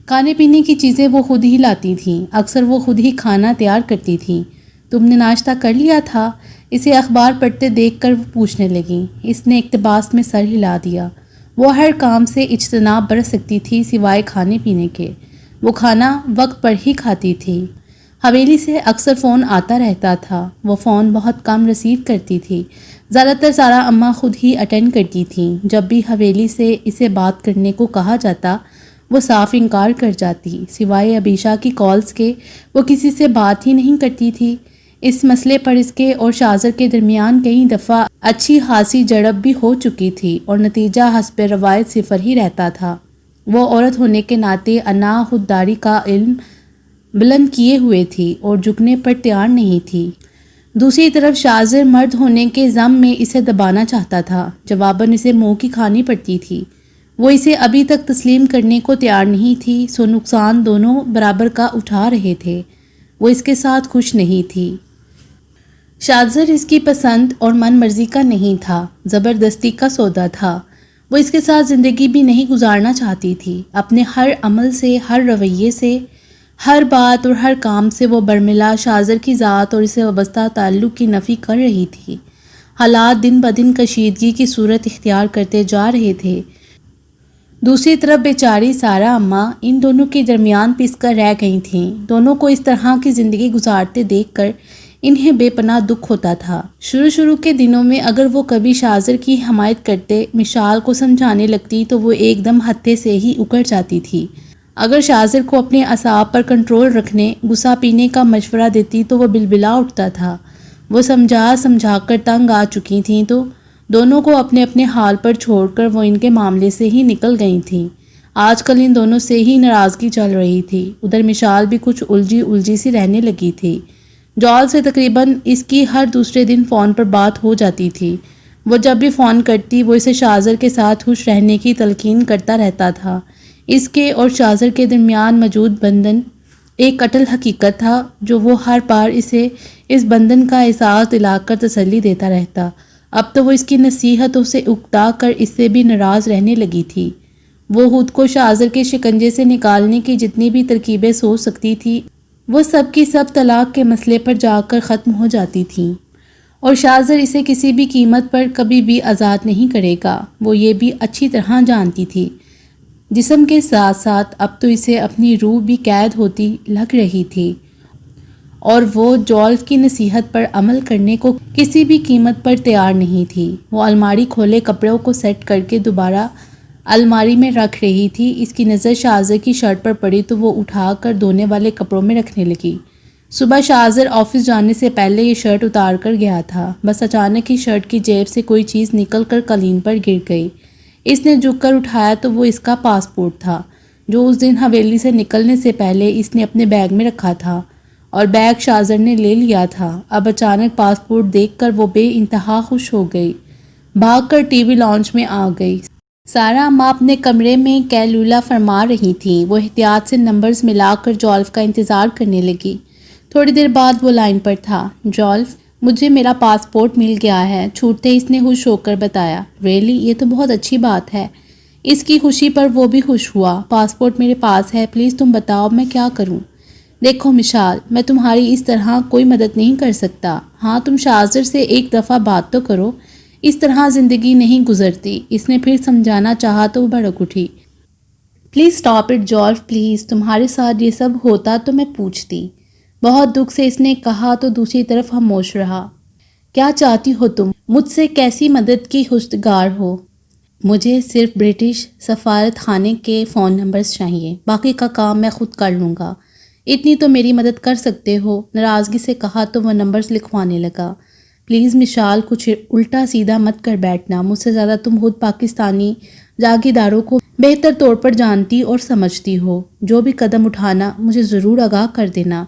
کھانے پینے کی چیزیں وہ خود ہی لاتی تھیں، اکثر وہ خود ہی کھانا تیار کرتی تھیں۔ تم نے ناشتہ کر لیا تھا؟ اسے اخبار پڑھتے دیکھ کر وہ پوچھنے لگیں۔ اس نے اقتباس میں سر ہلا دیا۔ وہ ہر کام سے اجتناب برت سکتی تھی سوائے کھانے پینے کے۔ وہ کھانا وقت پر ہی کھاتی تھی۔ حویلی سے اکثر فون آتا رہتا تھا، وہ فون بہت کم ریسیو کرتی تھی، زیادہ تر سارا اماں خود ہی اٹینڈ کرتی تھیں۔ جب بھی حویلی سے اسے بات کرنے کو کہا جاتا وہ صاف انکار کر جاتی، سوائے ابیشہ کی کالز کے وہ کسی سے بات ہی نہیں کرتی تھی۔ اس مسئلے پر اس کے اور شاذر کے درمیان کئی دفعہ اچھی خاصی جھڑپ بھی ہو چکی تھی اور نتیجہ حسب روایت صفر ہی رہتا تھا۔ وہ عورت ہونے کے ناطے انا خودداری کا علم بلند کیے ہوئے تھی اور جھکنے پر تیار نہیں تھی۔ دوسری طرف شاذر مرد ہونے کے ضم میں اسے دبانا چاہتا تھا، جواباً اسے منہ کی کھانی پڑتی تھی۔ وہ اسے ابھی تک تسلیم کرنے کو تیار نہیں تھی، سو نقصان دونوں برابر کا اٹھا رہے تھے۔ وہ اس کے ساتھ خوش نہیں تھی۔ شاذر اس کی پسند اور من مرضی کا نہیں تھا، زبردستی کا سودا تھا۔ وہ اس کے ساتھ زندگی بھی نہیں گزارنا چاہتی تھی۔ اپنے ہر عمل سے، ہر رویے سے، ہر بات اور ہر کام سے وہ برملا شاذر کی ذات اور اسے وابستہ تعلق کی نفی کر رہی تھی۔ حالات دن بدن کشیدگی کی صورت اختیار کرتے جا رہے تھے۔ دوسری طرف بیچاری سارا اماں ان دونوں کے درمیان پس کر رہ گئی تھیں۔ دونوں کو اس طرح کی زندگی گزارتے دیکھ کر انہیں بے پناہ دکھ ہوتا تھا۔ شروع کے دنوں میں اگر وہ کبھی شاذر کی حمایت کرتے، مشال کو سمجھانے لگتی تو وہ ایک دم ہتھے سے ہی اکڑ جاتی تھی۔ اگر شاذر کو اپنے اعصاب پر کنٹرول رکھنے، غصہ پینے کا مشورہ دیتی تو وہ بلبلا اٹھتا تھا۔ وہ سمجھا کر تنگ آ چکی تھیں تو دونوں کو اپنے اپنے حال پر چھوڑ کر وہ ان کے معاملے سے ہی نکل گئی تھیں۔ آج کل ان دونوں سے ہی ناراضگی چل رہی تھی۔ ادھر مشال بھی کچھ الجھی سی رہنے لگی تھی۔ جول سے تقریباً اس کی ہر دوسرے دن فون پر بات ہو جاتی تھی۔ وہ جب بھی فون کرتی وہ اسے شاذر کے ساتھ خوش رہنے کی تلقین کرتا رہتا تھا۔ اس کے اور شاذر کے درمیان موجود بندھن ایک اٹل حقیقت تھا جو وہ ہر بار اسے اس بندھن کا احساس دلا کر تسلی دیتا رہتا۔ اب تو وہ اس کی نصیحتوں سے اکتا کر اس سے بھی ناراض رہنے لگی تھی۔ وہ خود کو شاذر کے شکنجے سے نکالنے کی جتنی بھی ترکیبیں سوچ سکتی تھی وہ سب کی سب طلاق کے مسئلے پر جا کر ختم ہو جاتی تھیں، اور شاذر اسے کسی بھی قیمت پر کبھی بھی آزاد نہیں کرے گا۔ وہ یہ بھی اچھی طرح جانتی تھی۔ جسم کے ساتھ ساتھ اب تو اسے اپنی روح بھی قید ہوتی لگ رہی تھی، اور وہ جولف کی نصیحت پر عمل کرنے کو کسی بھی قیمت پر تیار نہیں تھی۔ وہ الماری کھولے کپڑوں کو سیٹ کر کے دوبارہ الماری میں رکھ رہی تھی۔ اس کی نظر شاہزر کی شرٹ پر پڑی تو وہ اٹھا کر دھونے والے کپڑوں میں رکھنے لگی۔ صبح شاہزر آفس جانے سے پہلے یہ شرٹ اتار کر گیا تھا، بس اچانک ہی شرٹ کی جیب سے کوئی چیز نکل کر قالین پر گر گئی۔ اس نے جھک کر اٹھایا تو وہ اس کا پاسپورٹ تھا، جو اس دن حویلی سے نکلنے سے پہلے اس نے اپنے بیگ میں رکھا تھا اور بیگ شاہزر نے لے لیا تھا۔ اب اچانک پاسپورٹ دیکھ کر وہ بے انتہا خوش ہو گئی، بھاگ کر ٹی وی لاؤنج میں آ گئی۔ سارا اماں اپنے کمرے میں قیلولہ فرما رہی تھیں۔ وہ احتیاط سے نمبرز ملا کر جولف کا انتظار کرنے لگی۔ تھوڑی دیر بعد وہ لائن پر تھا۔ جولف، مجھے میرا پاسپورٹ مل گیا ہے، چھوٹتے اس نے خوش ہو کر بتایا۔ ریئلی؟ یہ تو بہت اچھی بات ہے۔ اس کی خوشی پر وہ بھی خوش ہوا۔ پاسپورٹ میرے پاس ہے، پلیز تم بتاؤ میں کیا کروں؟ دیکھو مشال، میں تمہاری اس طرح کوئی مدد نہیں کر سکتا۔ ہاں تم شاہزر سے ایک دفعہ بات تو کرو، اس طرح زندگی نہیں گزرتی۔ اس نے پھر سمجھانا چاہا تو وہ بھڑک اٹھی۔ Please stop it golf, please, تمہارے ساتھ یہ سب ہوتا تو میں پوچھتی۔ بہت دکھ سے اس نے کہا تو دوسری طرف خاموش رہا۔ کیا چاہتی ہو تم؟ مجھ سے کیسی مدد کی خواستگار ہو؟ مجھے صرف برٹش سفارت خانے کے فون نمبرز چاہیے، باقی کا کام میں خود کر لوں گا۔ اتنی تو میری مدد کر سکتے ہو، ناراضگی سے کہا تو وہ نمبرز لکھوانے لگا۔ پلیز مشال، کچھ الٹا سیدھا مت کر بیٹھنا، مجھ سے زیادہ تم خود پاکستانی جاگیرداروں کو بہتر طور پر جانتی اور سمجھتی ہو۔ جو بھی قدم اٹھانا مجھے ضرور آگاہ کر دینا۔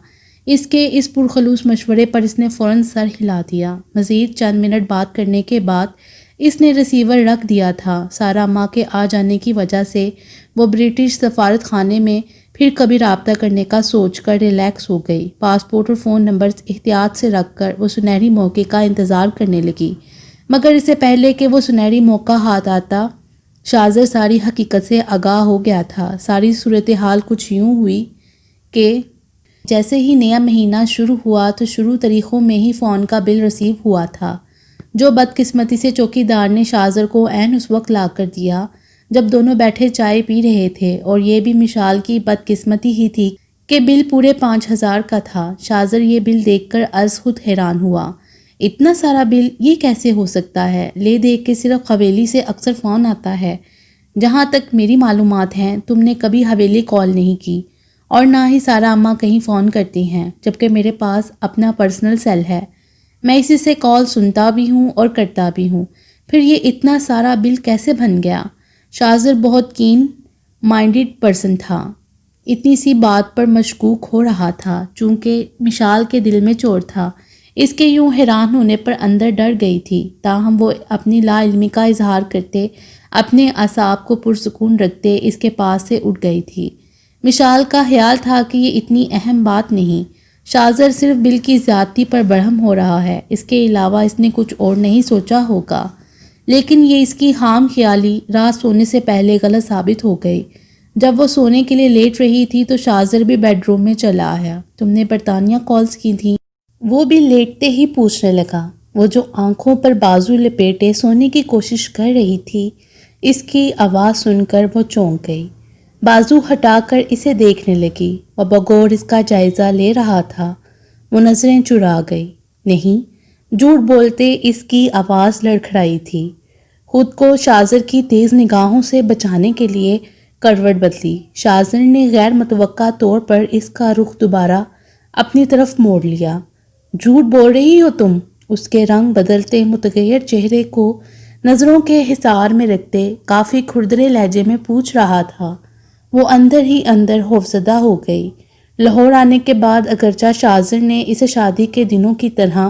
اس کے اس پرخلوص مشورے پر اس نے فوراً سر ہلا دیا۔ مزید چند منٹ بات کرنے کے بعد اس نے ریسیور رکھ دیا تھا۔ سارا ماں کے آ جانے کی وجہ سے وہ برٹش سفارت خانے میں پھر کبھی رابطہ کرنے کا سوچ کر ریلیکس ہو گئی۔ پاسپورٹ اور فون نمبرز احتیاط سے رکھ کر وہ سنہری موقع کا انتظار کرنے لگی، مگر اس سے پہلے کہ وہ سنہری موقع ہاتھ آتا، شاہزر ساری حقیقت سے آگاہ ہو گیا تھا۔ ساری صورتحال کچھ یوں ہوئی کہ جیسے ہی نیا مہینہ شروع ہوا تو شروع تاریخوں میں ہی فون کا بل ریسیو ہوا تھا، جو بدقسمتی سے چوکیدار نے شاہزر کو عین اس وقت لا کر دیا جب دونوں بیٹھے چائے پی رہے تھے، اور یہ بھی مشال کی بدقسمتی ہی تھی کہ بل پورے 5000 کا تھا۔ شاہزر یہ بل دیکھ کر از خود حیران ہوا۔ اتنا سارا بل یہ کیسے ہو سکتا ہے؟ لے دیکھ کے صرف حویلی سے اکثر فون آتا ہے۔ جہاں تک میری معلومات ہیں تم نے کبھی حویلی کال نہیں کی، اور نہ ہی سارا اماں کہیں فون کرتی ہیں، جبکہ میرے پاس اپنا پرسنل سیل ہے، میں اسی سے کال سنتا بھی ہوں اور کرتا بھی ہوں۔ پھر یہ اتنا سارا بل کیسے بن گیا؟ شاہزر بہت کین مائنڈڈ پرسن تھا، اتنی سی بات پر مشکوک ہو رہا تھا، چونکہ مشال کے دل میں چور تھا۔ اس کے یوں حیران ہونے پر اندر ڈر گئی تھی، تاہم وہ اپنی لا علمی کا اظہار کرتے، اپنے اعصاب کو پرسکون رکھتے اس کے پاس سے اٹھ گئی تھی۔ مشال کا خیال تھا کہ یہ اتنی اہم بات نہیں، شاہزر صرف بل کی زیادتی پر برہم ہو رہا ہے، اس کے علاوہ اس نے کچھ اور نہیں سوچا ہوگا۔ لیکن یہ اس کی خام خیالی رات سونے سے پہلے غلط ثابت ہو گئی۔ جب وہ سونے کے لیے لیٹ رہی تھی تو شاہزر بھی بیڈ روم میں چلا آیا۔ تم نے برطانیہ کالز کی تھیں؟ وہ بھی لیٹتے ہی پوچھنے لگا۔ وہ جو آنکھوں پر بازو لپیٹے سونے کی کوشش کر رہی تھی، اس کی آواز سن کر وہ چونک گئی، بازو ہٹا کر اسے دیکھنے لگی اور بغور اس کا جائزہ لے رہا تھا۔ وہ نظریں چرا گئی۔ نہیں، جھوٹ بولتے اس کی آواز لڑکھڑائی تھی۔ خود کو شاہزر کی تیز نگاہوں سے بچانے کے لیے کروٹ بدلی۔ شاہزر نے غیر متوقع طور پر اس کا رخ دوبارہ اپنی طرف موڑ لیا۔ جھوٹ بول رہی ہو تم؟ اس کے رنگ بدلتے متغیر چہرے کو نظروں کے حصار میں رکھتے کافی کھردرے لہجے میں پوچھ رہا تھا۔ وہ اندر ہی اندر خوفزدہ ہو گئی۔ لاہور آنے کے بعد اگرچہ شاہزر نے اسے شادی کے دنوں کی طرح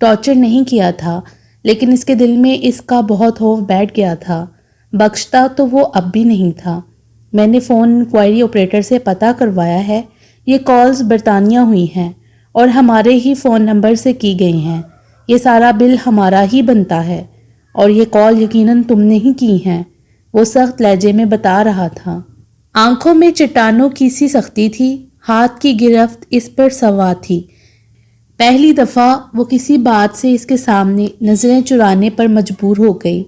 ٹارچر نہیں کیا تھا، لیکن اس کے دل میں اس کا بہت خوف بیٹھ گیا تھا۔ بخشتا تو وہ اب بھی نہیں تھا۔ میں نے فون انکوائری آپریٹر سے پتہ کروایا ہے، یہ کالز برطانیہ ہوئی ہیں اور ہمارے ہی فون نمبر سے کی گئی ہیں۔ یہ سارا بل ہمارا ہی بنتا ہے، اور یہ کال یقیناً تم نے ہی کی ہیں، وہ سخت لہجے میں بتا رہا تھا۔ آنکھوں میں چٹانوں کی سی سختی تھی، ہاتھ کی گرفت اس پر سوا تھی۔ پہلی دفعہ وہ کسی بات سے اس کے سامنے نظریں چرانے پر مجبور ہو گئی۔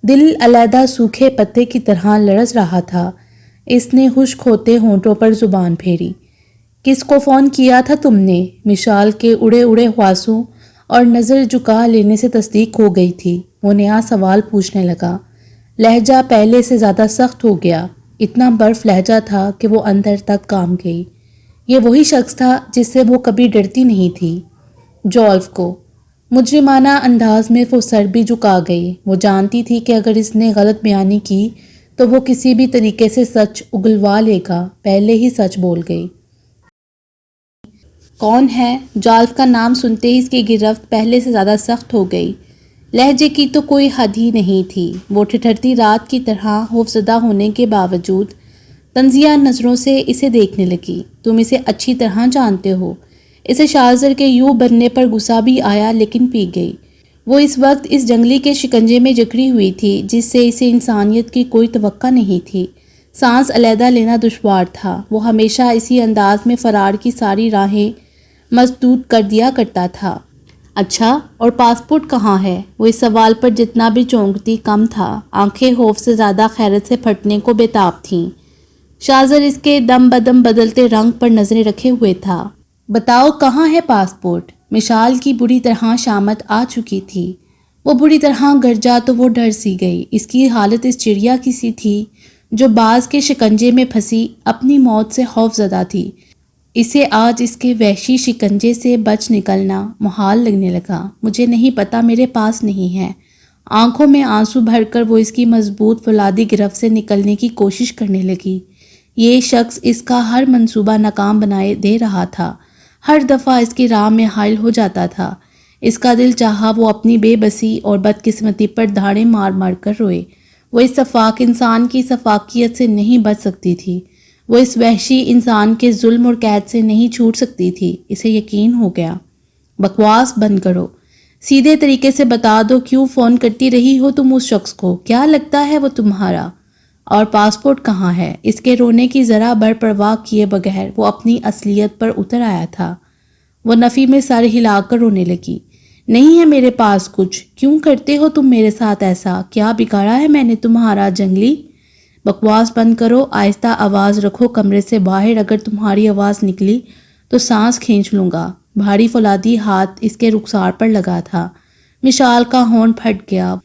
دل علیحدہ سوکھے پتے کی طرح لرز رہا تھا۔ اس نے خشک ہوتے ہونٹوں پر زبان پھیری۔ کس کو فون کیا تھا تم نے؟ مشال کے اڑے اڑے خواسوں اور نظر جھکا لینے سے تصدیق ہو گئی تھی۔ وہ نیا سوال پوچھنے لگا۔ لہجہ پہلے سے زیادہ سخت ہو گیا، اتنا برف لہجہ تھا کہ وہ اندر تک کام گئی۔ یہ وہی شخص تھا جس سے وہ کبھی ڈرتی نہیں تھی، جولف کو۔ مجرمانہ انداز میں وہ سر بھی جھکا گئی۔ وہ جانتی تھی کہ اگر اس نے غلط بیانی کی تو وہ کسی بھی طریقے سے سچ اگلوا لے گا، پہلے ہی سچ بول گئی۔ کون ہے؟ جالف کا نام سنتے ہی اس کی گرفت پہلے سے زیادہ سخت ہو گئی۔ لہجے کی تو کوئی حد ہی نہیں تھی۔ وہ ٹھٹھرتی رات کی طرح خوفزدہ ہونے کے باوجود طنزیہ نظروں سے اسے دیکھنے لگی۔ تم اسے اچھی طرح جانتے ہو۔ اسے شاہزر کے یوں بننے پر غصہ بھی آیا لیکن پی گئی۔ وہ اس وقت اس جنگلی کے شکنجے میں جکڑی ہوئی تھی جس سے اسے انسانیت کی کوئی توقع نہیں تھی۔ سانس علیحدہ لینا دشوار تھا۔ وہ ہمیشہ اسی انداز میں فرار کی ساری راہیں مسدود کر دیا کرتا تھا۔ اچھا، اور پاسپورٹ کہاں ہے؟ وہ اس سوال پر جتنا بھی چونکتی کم تھا۔ آنکھیں خوف سے زیادہ خیرت سے پھٹنے کو بےتاب تھیں۔ شاہزر اس کے دم بدم بدلتے رنگ پر نظریں رکھے ہوئے تھا۔ بتاؤ کہاں ہے پاسپورٹ؟ مشال کی بری طرح شامت آ چکی تھی۔ وہ بری طرح گرجا تو وہ ڈر سی گئی۔ اس کی حالت اس چڑیا کی سی تھی جو باز کے شکنجے میں پھنسی اپنی موت سے خوف زدہ تھی۔ اسے آج اس کے وحشی شکنجے سے بچ نکلنا محال لگنے لگا۔ مجھے نہیں پتا، میرے پاس نہیں ہے۔ آنکھوں میں آنسو بھر کر وہ اس کی مضبوط فولادی گرفت سے نکلنے کی کوشش کرنے لگی۔ یہ شخص اس کا ہر منصوبہ ناکام بنائے دے رہا تھا، ہر دفعہ اس کی راہ میں حائل ہو جاتا تھا۔ اس کا دل چاہا وہ اپنی بے بسی اور بدقسمتی پر دھاڑیں مار مار کر روئے۔ وہ اس سفاک انسان کی سفاکیت سے نہیں بچ سکتی تھی۔ وہ اس وحشی انسان کے ظلم اور قید سے نہیں چھوٹ سکتی تھی۔ اسے یقین ہو گیا۔ بکواس بند کرو، سیدھے طریقے سے بتا دو کیوں فون کرتی رہی ہو تم اس شخص کو؟ کیا لگتا ہے وہ تمہارا؟ اور پاسپورٹ کہاں ہے؟ اس کے رونے کی ذرا بر پرواہ کیے بغیر وہ اپنی اصلیت پر اتر آیا تھا۔ وہ نفی میں سر ہلا کر رونے لگی۔ نہیں ہے میرے پاس کچھ۔ کیوں کرتے ہو تم میرے ساتھ ایسا؟ کیا بگاڑا ہے میں نے تمہارا جنگلی؟ بکواس بند کرو، آہستہ آواز رکھو کمرے سے باہر۔ اگر تمہاری آواز نکلی تو سانس کھینچ لوں گا۔ بھاری فولادی ہاتھ اس کے رخسار پر لگا تھا۔ مشال کا ہونٹ پھٹ گیا۔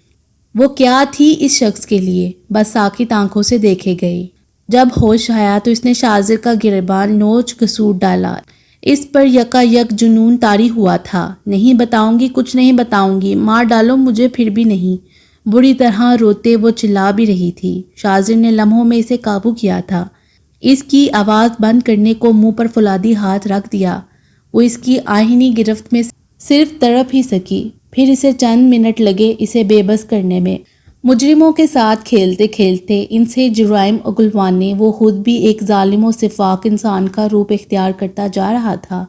وہ کیا تھی اس شخص کے لیے؟ بس ساکت آنکھوں سے دیکھے گئی۔ جب ہوش آیا تو اس نے شاہزر کا گریبان نوچ گھسوٹ ڈالا۔ اس پر یکا یک جنون طاری ہوا تھا۔ نہیں بتاؤں گی، کچھ نہیں بتاؤں گی، مار ڈالو مجھے پھر بھی نہیں۔ بری طرح روتے وہ چلا بھی رہی تھی۔ شاہزر نے لمحوں میں اسے قابو کیا تھا۔ اس کی آواز بند کرنے کو منہ پر فولادی ہاتھ رکھ دیا۔ وہ اس کی آہنی گرفت میں صرف تڑپ ہی سکی۔ پھر اسے چند منٹ لگے اسے بے بس کرنے میں۔ مجرموں کے ساتھ کھیلتے کھیلتے ان سے جرائم اگلوانے وہ خود بھی ایک ظالم و سفاک انسان کا روپ اختیار کرتا جا رہا تھا۔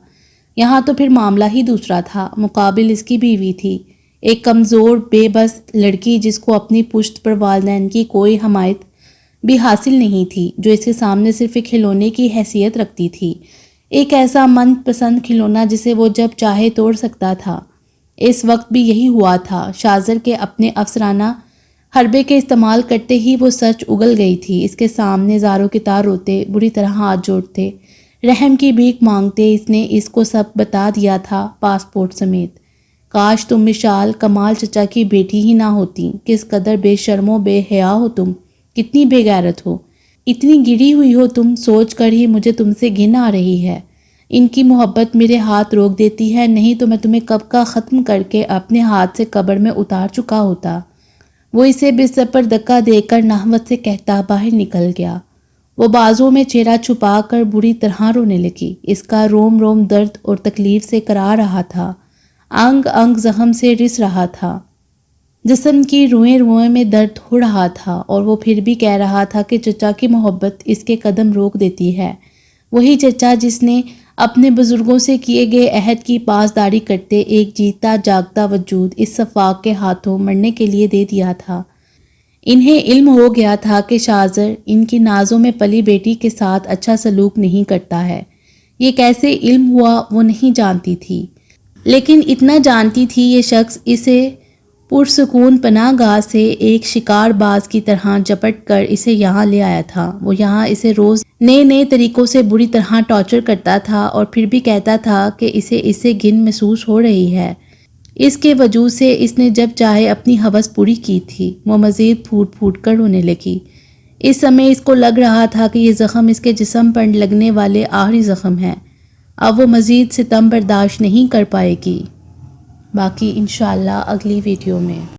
یہاں تو پھر معاملہ ہی دوسرا تھا۔ مقابل اس کی بیوی تھی، ایک کمزور بے بس لڑکی جس کو اپنی پشت پر والدین کی کوئی حمایت بھی حاصل نہیں تھی، جو اس کے سامنے صرف ایک کھلونے کی حیثیت رکھتی تھی، ایک ایسا من پسند کھلونا جسے وہ جب چاہے توڑ سکتا تھا۔ اس وقت بھی یہی ہوا تھا۔ شاہزر کے اپنے افسرانہ حربے کے استعمال کرتے ہی وہ سچ اگل گئی تھی۔ اس کے سامنے زاروں کی طرح روتے، بری طرح ہاتھ جوڑتے، رحم کی بھیک مانگتے اس نے اس کو سب بتا دیا تھا، پاسپورٹ سمیت۔ کاش تم مشال کمال چچا کی بیٹی ہی نہ ہوتی۔ کس قدر بے شرم و بے حیا ہو تم، کتنی بے غیرت ہو، اتنی گری ہوئی ہو تم، سوچ کر ہی مجھے تم سے گھن آ رہی ہے۔ ان کی محبت میرے ہاتھ روک دیتی ہے، نہیں تو میں تمہیں کب کا ختم کر کے اپنے ہاتھ سے قبر میں اتار چکا ہوتا۔ وہ اسے بستر پر دھکا دے کر نحوت سے کہتا باہر نکل گیا۔ وہ بازوؤں میں چہرہ چھپا کر بری طرح رونے لگی۔ اس کا روم روم درد اور تکلیف سے کرا رہا تھا، انگ انگ زخم سے رس رہا تھا، جسم کی روئیں روئیں میں درد ہو رہا تھا، اور وہ پھر بھی کہہ رہا تھا کہ چچا کی محبت اس کے قدم روک دیتی ہے۔ وہی چچا جس نے اپنے بزرگوں سے کیے گئے عہد کی پاسداری کرتے ایک جیتا جاگتا وجود اس سفاک کے ہاتھوں مرنے کے لیے دے دیا تھا۔ انہیں علم ہو گیا تھا کہ شاہزر ان کی نازوں میں پلی بیٹی کے ساتھ اچھا سلوک نہیں کرتا ہے۔ یہ کیسے علم ہوا وہ نہیں جانتی تھی، لیکن اتنا جانتی تھی یہ شخص اسے پرسکون پناہ گاہ سے ایک شکار باز کی طرح جپٹ کر اسے یہاں لے آیا تھا۔ وہ یہاں اسے روز نئے نئے طریقوں سے بری طرح ٹارچر کرتا تھا اور پھر بھی کہتا تھا کہ اسے گھن محسوس ہو رہی ہے۔ اس کے وجود سے اس نے جب چاہے اپنی ہوس پوری کی تھی۔ وہ مزید پھوٹ پھوٹ کر رونے لگی۔ اس سمے اس کو لگ رہا تھا کہ یہ زخم اس کے جسم پر لگنے والے آخری زخم ہے۔ اب وہ مزید ستم برداشت نہیں کر پائے گی۔ باقی انشاءاللہ اگلی ویڈیو میں۔